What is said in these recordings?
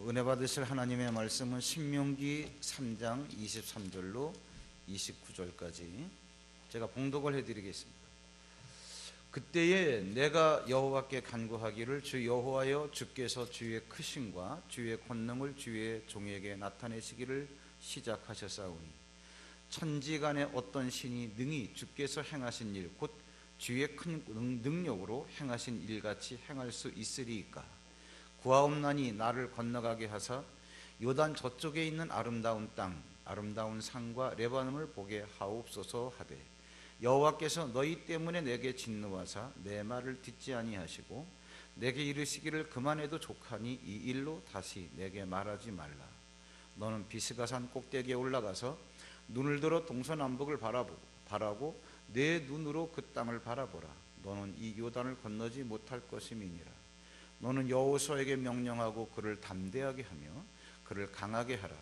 은혜 받으실 하나님의 말씀은 신명기 3장 23절로 29절까지 제가 봉독을 해드리겠습니다. 그때에 내가 여호와께 간구하기를 주 여호와여 주께서 주의 크심과 주의 권능을 주의 종에게 나타내시기를 시작하셨사오니 천지간에 어떤 신이 능히 주께서 행하신 일 곧 주의 큰 능력으로 행하신 일같이 행할 수 있으리이까. 구하옵나니 나를 건너가게 하사 요단 저쪽에 있는 아름다운 땅 아름다운 산과 레바논을 보게 하옵소서 하되 여호와께서 너희 때문에 내게 진노하사 내 말을 듣지 아니하시고 내게 이르시기를 그만해도 족하니 이 일로 다시 내게 말하지 말라. 너는 비스가산 꼭대기에 올라가서 눈을 들어 동서남북을 바라고 내 눈으로 그 땅을 바라보라. 너는 이 요단을 건너지 못할 것임이니라. 너는 여호수아에게 명령하고 그를 담대하게 하며 그를 강하게 하라.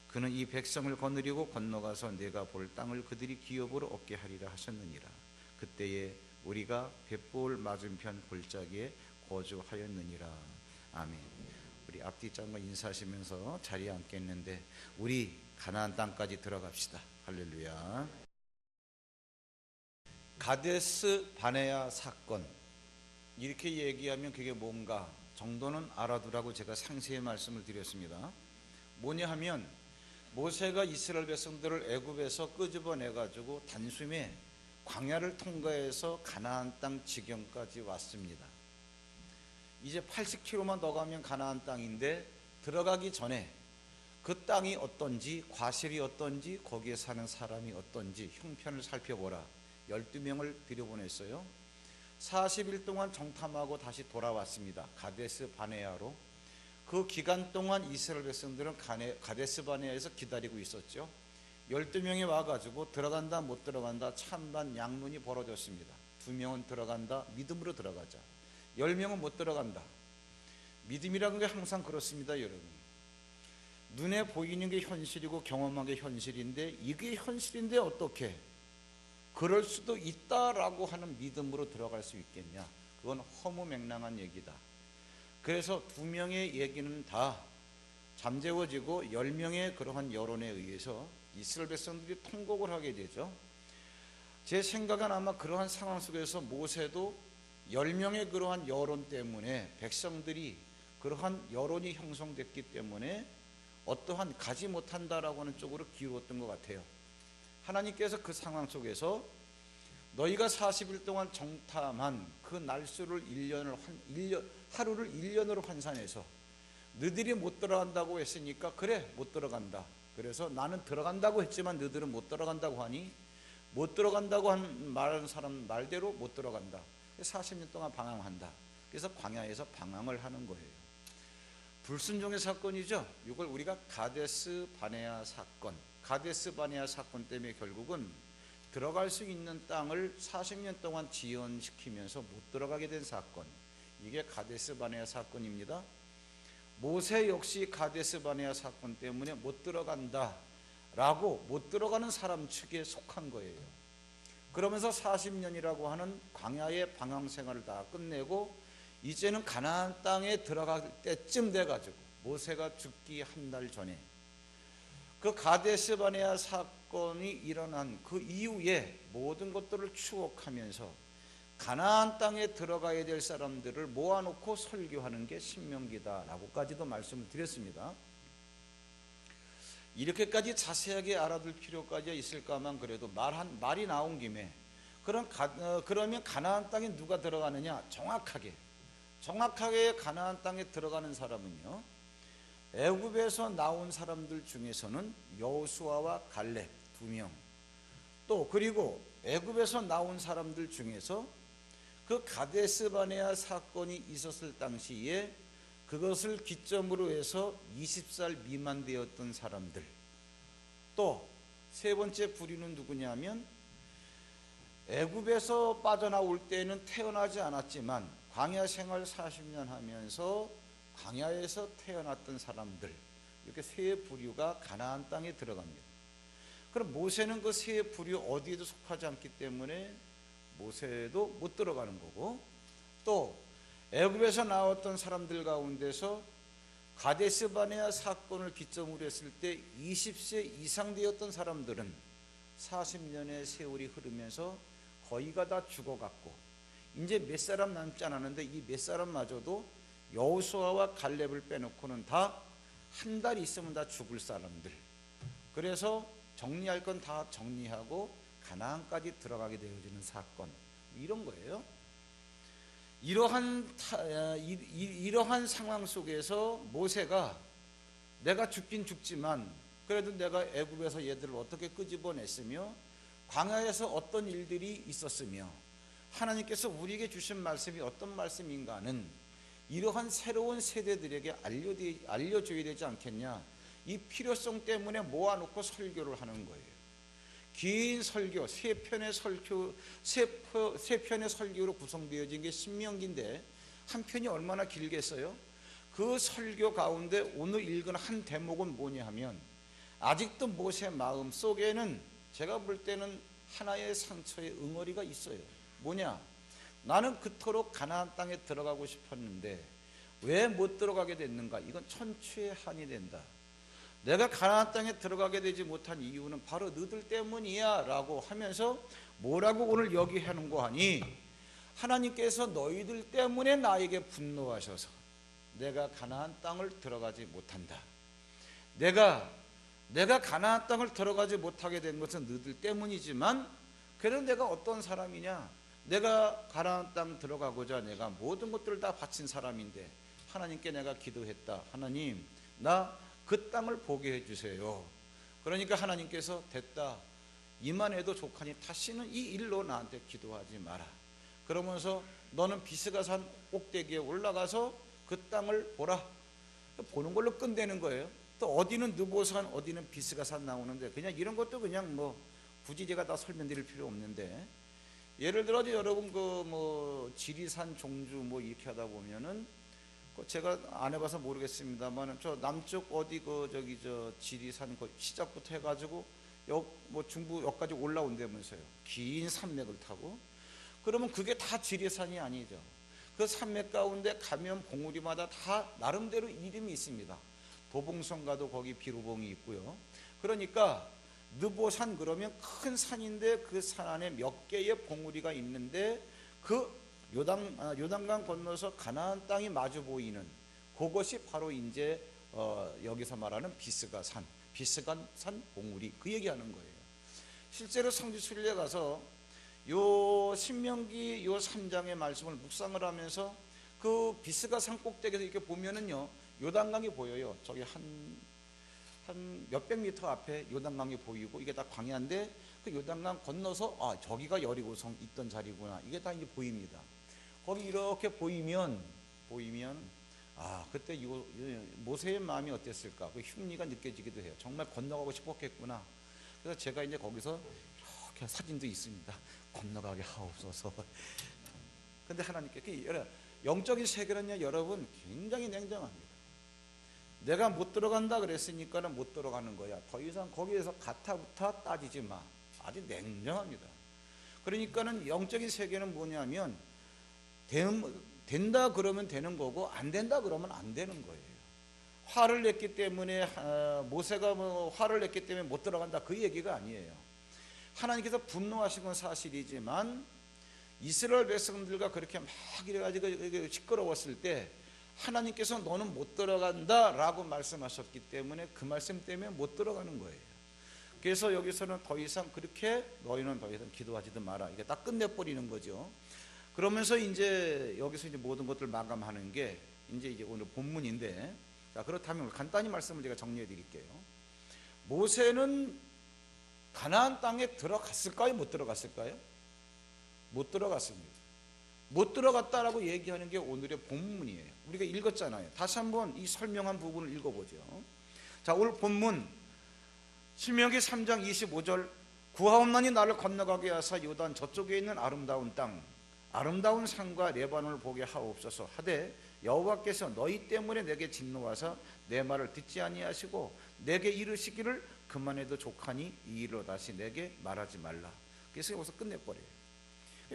그는 이 백성을 거느리고 건너가서 내가 볼 땅을 그들이 기업으로 얻게 하리라 하셨느니라. 그때에 우리가 벳볼 맞은편 골짜기에 거주하였느니라. 아멘. 우리 앞뒤 짝만 인사하시면서 자리에 앉겠는데 우리 가나안 땅까지 들어갑시다. 할렐루야. 가데스 바네아 사건, 이렇게 얘기하면 그게 뭔가 정도는 알아두라고 제가 상세히 말씀을 드렸습니다. 뭐냐 하면 모세가 이스라엘 백성들을 애굽에서 끄집어내가지고 단숨에 광야를 통과해서 가나안 땅 지경까지 왔습니다. 이제 80km만 더 가면 가나안 땅인데 들어가기 전에 그 땅이 어떤지, 과실이 어떤지, 거기에 사는 사람이 어떤지 형편을 살펴보라. 12명을 들여보냈어요. 40일 동안 정탐하고 다시 돌아왔습니다. 가데스 바네아로. 그 기간 동안 이스라엘 백성들은 가데스 바네아에서 기다리고 있었죠. 12명이 와가지고 들어간다 못 들어간다 찬반 양론이 벌어졌습니다. 2명은 들어간다, 믿음으로 들어가자. 10명은 못 들어간다. 믿음이라는 게 항상 그렇습니다, 여러분. 눈에 보이는 게 현실이고 경험한 게 현실인데 이게 현실인데 어떻게 그럴 수도 있다라고 하는 믿음으로 들어갈 수 있겠냐? 그건 허무맹랑한 얘기다. 그래서 2명의 얘기는 다 잠재워지고 10명의 그러한 여론에 의해서 이스라엘 백성들이 통곡을 하게 되죠. 제 생각은 아마 그러한 상황 속에서 모세도 10명의 그러한 여론 때문에 백성들이 그러한 여론이 형성됐기 때문에 어떠한 가지 못한다라고 하는 쪽으로 기울었던 것 같아요. 하나님께서 그 상황 속에서 너희가 40일 동안 정탐한 그 날수를 하루를 1년으로 환산해서 너희들이 못 들어간다고 했으니까 그래 못 들어간다. 그래서 나는 들어간다고 했지만 너희들은 못 들어간다고 하니 못 들어간다고 말하는 사람 말대로 못 들어간다. 40년 동안 방황한다. 그래서 광야에서 방황을 하는 거예요. 불순종의 사건이죠. 이걸 우리가 가데스 바네아 사건, 가데스 바네아 사건 때문에 결국은 들어갈 수 있는 땅을 40년 동안 지연시키면서 못 들어가게 된 사건, 이게 가데스 바네아 사건입니다. 모세 역시 가데스 바네아 사건 때문에 못 들어간다라고 못 들어가는 사람 측에 속한 거예요. 그러면서 40년이라고 하는 광야의 방황 생활을 다 끝내고 이제는 가나안 땅에 들어갈 때쯤 돼가지고 모세가 죽기 한 달 전에 그 가데스 바네아 사건이 일어난 그 이후에 모든 것들을 추억하면서 가나안 땅에 들어가야 될 사람들을 모아놓고 설교하는 게 신명기다라고까지도 말씀을 드렸습니다. 이렇게까지 자세하게 알아둘 필요까지 있을까만 그래도 말이 나온 김에 그러면 가나안 땅에 누가 들어가느냐? 정확하게 가나안 땅에 들어가는 사람은요, 애굽에서 나온 사람들 중에서는 여호수아와 갈렙 2명, 또 그리고 애굽에서 나온 사람들 중에서 그 가데스 바네아 사건이 있었을 당시에 그것을 기점으로 해서 20살 미만 되었던 사람들, 또 세 번째 부류는 누구냐면 애굽에서 빠져나올 때는 태어나지 않았지만 광야 생활 40년 하면서 광야에서 태어났던 사람들, 이렇게 세 부류가 가나안 땅에 들어갑니다. 그럼 모세는 그 세 부류 어디에도 속하지 않기 때문에 모세도 못 들어가는 거고, 또 애굽에서 나왔던 사람들 가운데서 가데스 바네아 사건을 기점으로 했을 때 20세 이상 되었던 사람들은 40년의 세월이 흐르면서 거의가 다 죽어갔고 이제 몇 사람 남지 않았는데 이 몇 사람마저도 여호수아와 갈렙을 빼놓고는 다 한 달 있으면 다 죽을 사람들. 그래서 정리할 건 다 정리하고 가나안까지 들어가게 되어지는 사건, 이런 거예요. 이러한 상황 속에서 모세가 내가 죽긴 죽지만 그래도 내가 애굽에서 얘들을 어떻게 끄집어냈으며 광야에서 어떤 일들이 있었으며 하나님께서 우리에게 주신 말씀이 어떤 말씀인가는 이러한 새로운 세대들에게 알려줘야 되지 않겠냐. 이 필요성 때문에 모아놓고 설교를 하는 거예요. 긴 설교, 세 편의 설교로 구성되어진 게 신명기인데 한 편이 얼마나 길겠어요? 그 설교 가운데 오늘 읽은 한 대목은 뭐냐 하면 아직도 모세 마음 속에는 제가 볼 때는 하나의 상처의 응어리가 있어요. 뭐냐? 나는 그토록 가나안 땅에 들어가고 싶었는데 왜 못 들어가게 됐는가? 이건 천추의 한이 된다. 내가 가나안 땅에 들어가게 되지 못한 이유는 바로 너희들 때문이야 라고 하면서 뭐라고 오늘 여기 하는거 하니 하나님께서 너희들 때문에 나에게 분노하셔서 내가 가나안 땅을 들어가지 못한다. 내가 가나안 땅을 들어가지 못하게 된 것은 너희들 때문이지만 그래도 내가 어떤 사람이냐? 내가 가나안 땅 들어가고자 내가 모든 것들을 다 바친 사람인데 하나님께 내가 기도했다. 하나님, 나 그 땅을 보게 해주세요. 그러니까 하나님께서 됐다. 이만해도 족하니 다시는 이 일로 나한테 기도하지 마라. 그러면서 너는 비스가산 꼭대기에 올라가서 그 땅을 보라. 보는 걸로 끝내는 거예요. 또 어디는 느보산, 어디는 비스가산 나오는데 그냥 이런 것도 그냥 뭐 굳이 제가 다 설명드릴 필요 없는데 예를 들어 여러분 지리산 종주 뭐 이렇게 하다 보면은 제가 안 해봐서 모르겠습니다만 저 남쪽 어디 지리산 시작부터 해가지고 중부역까지 올라온다면서요. 긴 산맥을 타고. 그러면 그게 다 지리산이 아니죠. 그 산맥 가운데 가면 봉우리마다 다 나름대로 이름이 있습니다. 도봉성가도 거기 비로봉이 있고요. 그러니까 느보산 그러면 큰 산인데 그 산 안에 몇 개의 봉우리가 있는데 그 요단강 건너서 가나안 땅이 마주 보이는 그것이 바로 이제 여기서 말하는 비스가산 봉우리, 그 얘기하는 거예요. 실제로 성지순례 가서 요 신명기 요 3장의 말씀을 묵상을 하면서 그 비스가산 꼭대기에서 이렇게 보면은요 요단강이 보여요. 저기 한 몇백 미터 앞에 요단강이 보이고 이게 다 광야인데 그 요단강 건너서 저기가 여리고성 있던 자리구나. 이게 다 이제 보입니다. 거기 이렇게 보이면 그때 모세의 마음이 어땠을까? 그 흉리가 느껴지기도 해요. 정말 건너가고 싶었겠구나. 그래서 제가 이제 거기서 이렇게 사진도 있습니다. 건너가게 하옵소서. 근데 하나님께 영적인 세계는요 여러분 굉장히 냉정합니다. 내가 못 들어간다 그랬으니까는 못 들어가는 거야. 더 이상 거기에서 가타부타 따지지 마. 아주 냉정합니다. 그러니까는 영적인 세계는 뭐냐면 된다 그러면 되는 거고 안 된다 그러면 안 되는 거예요. 화를 냈기 때문에 모세가 화를 냈기 때문에 못 들어간다 그 얘기가 아니에요. 하나님께서 분노하신 건 사실이지만 이스라엘 백성들과 그렇게 막 이래가지고 시끄러웠을 때 하나님께서 너는 못 들어간다 라고 말씀하셨기 때문에 그 말씀 때문에 못 들어가는 거예요. 그래서 여기서는 더 이상 그렇게 너희는 더 이상 기도하지도 마라. 이게 딱 끝내버리는 거죠. 그러면서 이제 여기서 이제 모든 것들을 마감하는 게 이제 오늘 본문인데, 자, 그렇다면 간단히 말씀을 제가 정리해 드릴게요. 모세는 가나안 땅에 들어갔을까요? 못 들어갔을까요? 못 들어갔습니다. 못 들어갔다라고 얘기하는 게 오늘의 본문이에요. 우리가 읽었잖아요. 다시 한번 이 설명한 부분을 읽어보죠. 자, 오늘 본문 신명기 3장 25절 구하옵나니 나를 건너가게 하사 요단 저쪽에 있는 아름다운 땅 아름다운 산과 레바논을 보게 하옵소서 하되 여호와께서 너희 때문에 내게 진노하사 내 말을 듣지 아니하시고 내게 이르시기를 그만해도 족하니 이 일로 다시 내게 말하지 말라. 그래서 여기서 끝내버려요.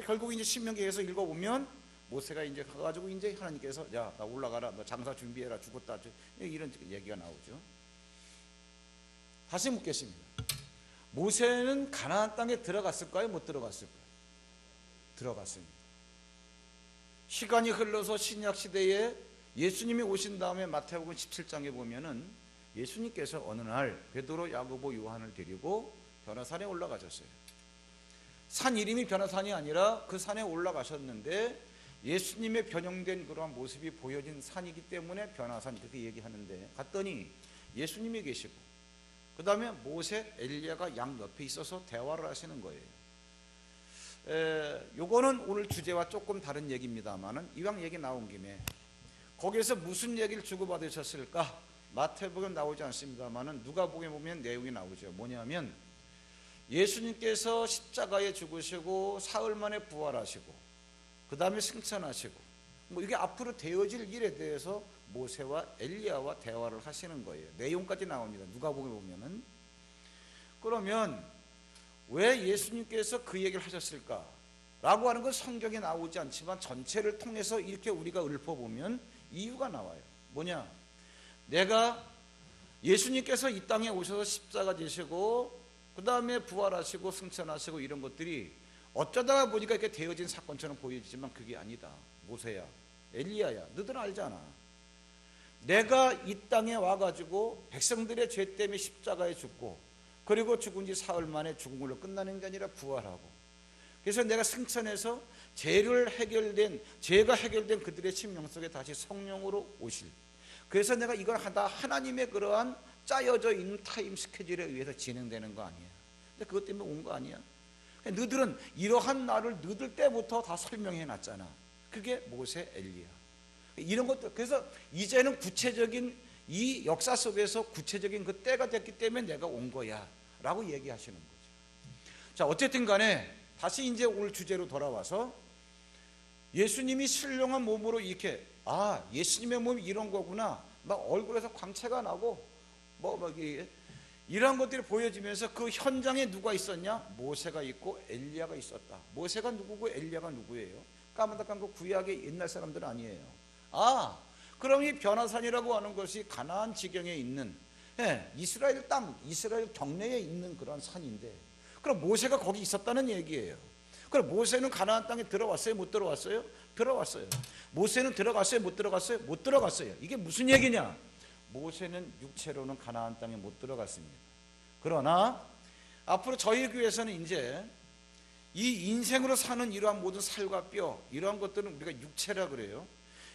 결국 이제 신명기에서 읽어보면 모세가 이제 가가지고 이제 하나님께서 야, 나 올라가라, 너 장사 준비해라, 죽었다, 이런 얘기가 나오죠. 다시 묻겠습니다. 모세는 가나안 땅에 들어갔을까요? 못 들어갔을까요? 들어갔습니다. 시간이 흘러서 신약 시대에 예수님이 오신 다음에 마태복음 17장에 보면은 예수님께서 어느 날 베드로, 야고보, 요한을 데리고 변화산에 올라가셨어요. 산 이름이 변화산이 아니라 그 산에 올라가셨는데 예수님의 변형된 그러한 모습이 보여진 산이기 때문에 변화산 그렇게 얘기하는데, 갔더니 예수님이 계시고 그 다음에 모세, 엘리야가 양 옆에 있어서 대화를 하시는 거예요. 요거는 오늘 주제와 조금 다른 얘기입니다만은 이왕 얘기 나온 김에 거기에서 무슨 얘기를 주고받으셨을까? 마태복음 나오지 않습니다만은 누가복음에 보면 내용이 나오죠. 뭐냐면 예수님께서 십자가에 죽으시고 사흘 만에 부활하시고 그 다음에 승천하시고 뭐 이게 앞으로 되어질 일에 대해서 모세와 엘리야와 대화를 하시는 거예요. 내용까지 나옵니다. 누가복음에 보면은. 그러면 왜 예수님께서 그 얘기를 하셨을까? 라고 하는 건 성경에 나오지 않지만 전체를 통해서 이렇게 우리가 읊어보면 이유가 나와요. 뭐냐? 내가 예수님께서 이 땅에 오셔서 십자가 지시고 그 다음에 부활하시고 승천하시고 이런 것들이 어쩌다가 보니까 이렇게 되어진 사건처럼 보여지지만 그게 아니다. 모세야, 엘리야야, 너들 알잖아. 내가 이 땅에 와가지고 백성들의 죄 때문에 십자가에 죽고 그리고 죽은 지 사흘 만에 죽은 걸로 끝나는 게 아니라 부활하고, 그래서 내가 승천해서 죄가 해결된 그들의 심령 속에 다시 성령으로 오실, 그래서 내가 이걸 하다 하나님의 그러한 짜여져 있는 타임 스케줄에 의해서 진행되는 거 아니야. 근데 그것 때문에 온 거 아니야. 너들은 이러한 나를 너들 때부터 다 설명해 놨잖아. 그게 모세, 엘리야 이런 것들. 그래서 이제는 구체적인 이 역사 속에서 구체적인 그 때가 됐기 때문에 내가 온 거야 라고 얘기하시는 거죠. 자, 어쨌든 간에 다시 이제 오늘 주제로 돌아와서 예수님이 신령한 몸으로 이렇게, 아, 예수님의 몸이 이런 거구나, 막 얼굴에서 광채가 나고 이러한 것들이 보여지면서 그 현장에 누가 있었냐? 모세가 있고 엘리야가 있었다. 모세가 누구고 엘리야가 누구예요? 까마득한 그 구약의 옛날 사람들은 아니에요. 아, 그럼 이 변화산이라고 하는 것이 가나안 지경에 있는 이스라엘 땅, 이스라엘 경내에 있는 그런 산인데, 그럼 모세가 거기 있었다는 얘기예요. 그럼 모세는 가나안 땅에 들어왔어요? 못 들어왔어요? 들어왔어요. 모세는 들어갔어요? 못 들어갔어요? 못 들어갔어요. 이게 무슨 얘기냐? 모세는 육체로는 가나안 땅에 못 들어갔습니다. 그러나 앞으로 저희 교회에서는 이제 이 인생으로 사는 이러한 모든 살과 뼈, 이러한 것들은 우리가 육체라 그래요.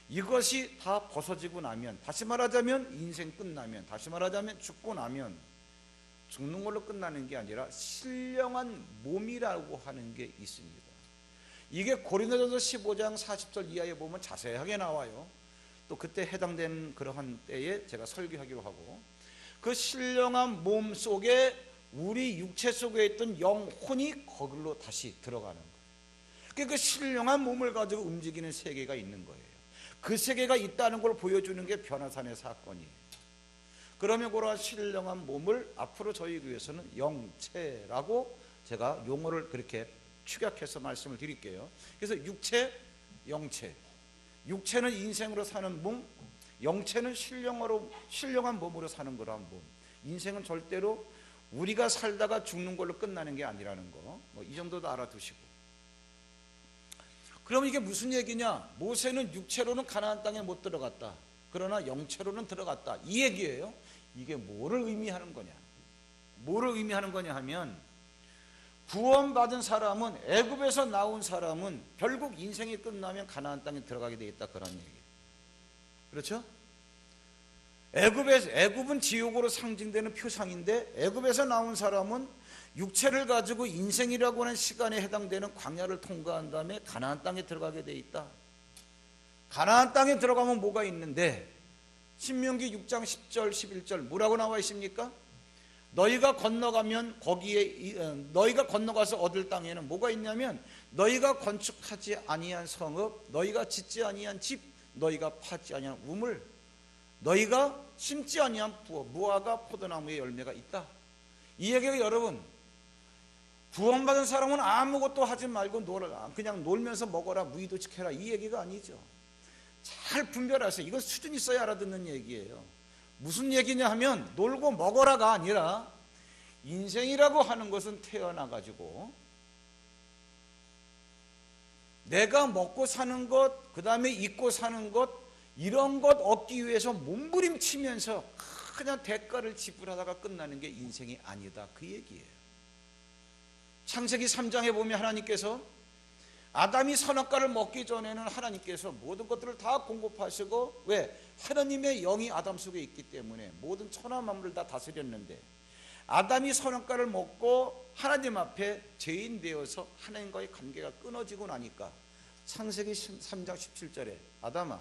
이것이 다 벗어지고 나면, 다시 말하자면 인생 끝나면, 다시 말하자면 죽고 나면 죽는 걸로 끝나는 게 아니라 신령한 몸이라고 하는 게 있습니다. 이게 고린도전서 15장 40절 이하에 보면 자세하게 나와요. 또 그때 해당되는 그러한 때에 제가 설교하기로 하고, 그 신령한 몸 속에 우리 육체 속에 있던 영혼이 거기로 다시 들어가는 거예요. 그 신령한 몸을 가지고 움직이는 세계가 있는 거예요. 그 세계가 있다는 걸 보여주는 게 변화산의 사건이에요. 그러면 그러한 신령한 몸을 앞으로 저희 교회에서는 영체라고 제가 용어를 그렇게 축약해서 말씀을 드릴게요. 그래서 육체, 영체. 육체는 인생으로 사는 몸, 영체는 신령한 몸으로 사는 거란 몸. 인생은 절대로 우리가 살다가 죽는 걸로 끝나는 게 아니라는 거, 이 정도도 알아두시고. 그럼 이게 무슨 얘기냐? 모세는 육체로는 가나안 땅에 못 들어갔다. 그러나 영체로는 들어갔다. 이 얘기예요. 이게 뭐를 의미하는 거냐? 뭐를 의미하는 거냐 하면, 구원받은 사람은, 애굽에서 나온 사람은 결국 인생이 끝나면 가나안 땅에 들어가게 돼 있다, 그런 얘기. 그렇죠? 애굽은 지옥으로 상징되는 표상인데, 애굽에서 나온 사람은 육체를 가지고 인생이라고 하는 시간에 해당되는 광야를 통과한 다음에 가나안 땅에 들어가게 돼 있다. 가나안 땅에 들어가면 뭐가 있는데, 신명기 6장 10절 11절 뭐라고 나와 있습니까? 너희가 건너가면 너희가 건너가서 얻을 땅에는 뭐가 있냐면, 너희가 건축하지 아니한 성읍, 너희가 짓지 아니한 집, 너희가 파지 아니한 우물, 너희가 심지 아니한 부어, 무화과 포도나무의 열매가 있다. 이 얘기가 여러분, 구원받은 사람은 아무것도 하지 말고 놀아라, 그냥 놀면서 먹어라, 무의도 지켜라, 이 얘기가 아니죠. 잘 분별하세요. 이건 수준 있어야 알아듣는 얘기예요. 무슨 얘기냐 하면 놀고 먹어라가 아니라 인생이라고 하는 것은 태어나가지고 내가 먹고 사는 것, 그 다음에 입고 사는 것, 이런 것 얻기 위해서 몸부림치면서 그냥 대가를 지불하다가 끝나는 게 인생이 아니다, 그 얘기예요. 창세기 3장에 보면 하나님께서 아담이 선악과를 먹기 전에는 하나님께서 모든 것들을 다 공급하시고, 왜? 하나님의 영이 아담 속에 있기 때문에 모든 천하 만물을 다 다스렸는데, 아담이 선악과를 먹고 하나님 앞에 죄인 되어서 하나님과의 관계가 끊어지고 나니까 창세기 3장 17절에 아담아,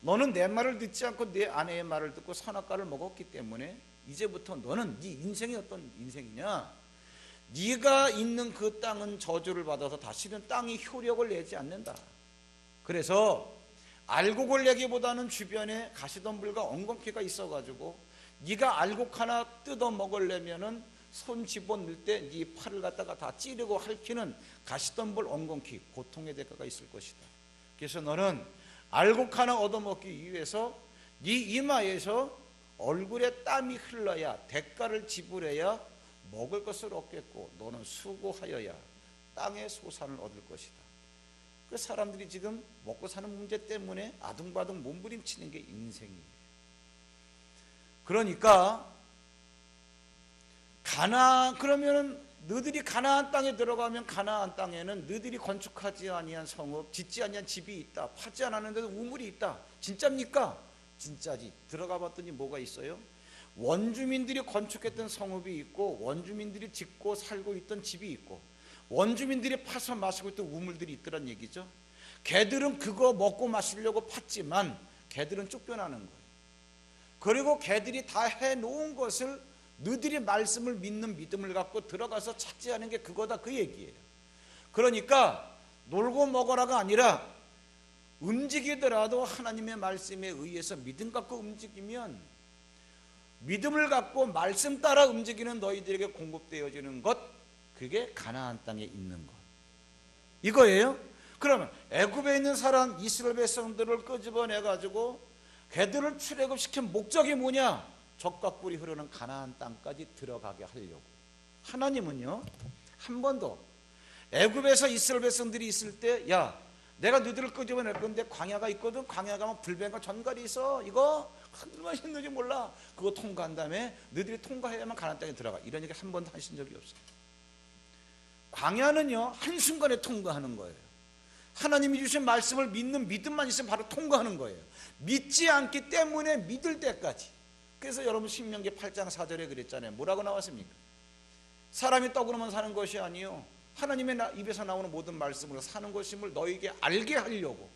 너는 내 말을 듣지 않고 내 아내의 말을 듣고 선악과를 먹었기 때문에 이제부터 너는 네 인생이 어떤 인생이냐? 네가 있는 그 땅은 저주를 받아서 다시는 땅이 효력을 내지 않는다. 그래서 알곡을 내기보다는 주변에 가시덤불과 엉겅퀴가 있어가지고 네가 알곡 하나 뜯어 먹으려면은 손 집어넣을 때 네 팔을 갖다가 다 찌르고 핥히는 가시덤불 엉겅퀴, 고통의 대가가 있을 것이다. 그래서 너는 알곡 하나 얻어먹기 위해서 네 이마에서 얼굴에 땀이 흘러야, 대가를 지불해야 먹을 것을 얻겠고, 너는 수고하여야 땅의 소산을 얻을 것이다. 그 사람들이 지금 먹고 사는 문제 때문에 아둥바둥 몸부림치는 게 인생이에요. 그러니까 그러면은 너희들이 가나안 땅에 들어가면 가나안 땅에는 너희들이 건축하지 아니한 성읍, 짓지 아니한 집이 있다, 파지 않았는데도 우물이 있다. 진짜입니까? 진짜지. 들어가 봤더니 뭐가 있어요? 원주민들이 건축했던 성읍이 있고, 원주민들이 짓고 살고 있던 집이 있고, 원주민들이 파서 마시고 있던 우물들이 있더란 얘기죠. 개들은 그거 먹고 마시려고 팠지만 개들은 쫓겨나는 거예요. 그리고 개들이 다 해놓은 것을 너희들이 말씀을 믿는 믿음을 갖고 들어가서 착지하는 게 그거다, 그 얘기예요. 그러니까 놀고 먹어라가 아니라 움직이더라도 하나님의 말씀에 의해서 믿음 갖고 움직이면, 믿음을 갖고 말씀 따라 움직이는 너희들에게 공급되어지는 것, 그게 가나안 땅에 있는 것, 이거예요. 그러면 애굽에 있는 사람 이스라엘 백성들을 끄집어내 가지고 걔들을 출애굽시킨 목적이 뭐냐? 적과 꿀이 흐르는 가나안 땅까지 들어가게 하려고. 하나님은요, 한 번도 애굽에서 이스라엘 백성들이 있을 때, 야, 내가 너희들을 끄집어낼 건데 광야가 있거든, 광야 가면 불뱀과 전갈이 있어, 이거 얼마나 힘든지 몰라, 그거 통과한 다음에 너희들이 통과해야만 가나안 땅에 들어가, 이런 얘기 한 번도 하신 적이 없어요. 광야는요, 한순간에 통과하는 거예요. 하나님이 주신 말씀을 믿는 믿음만 있으면 바로 통과하는 거예요. 믿지 않기 때문에 믿을 때까지. 그래서 여러분 신명기 8장 4절에 그랬잖아요. 뭐라고 나왔습니까? 사람이 떡으로만 사는 것이 아니요, 하나님의 입에서 나오는 모든 말씀으로 사는 것임을 너에게 알게 하려고,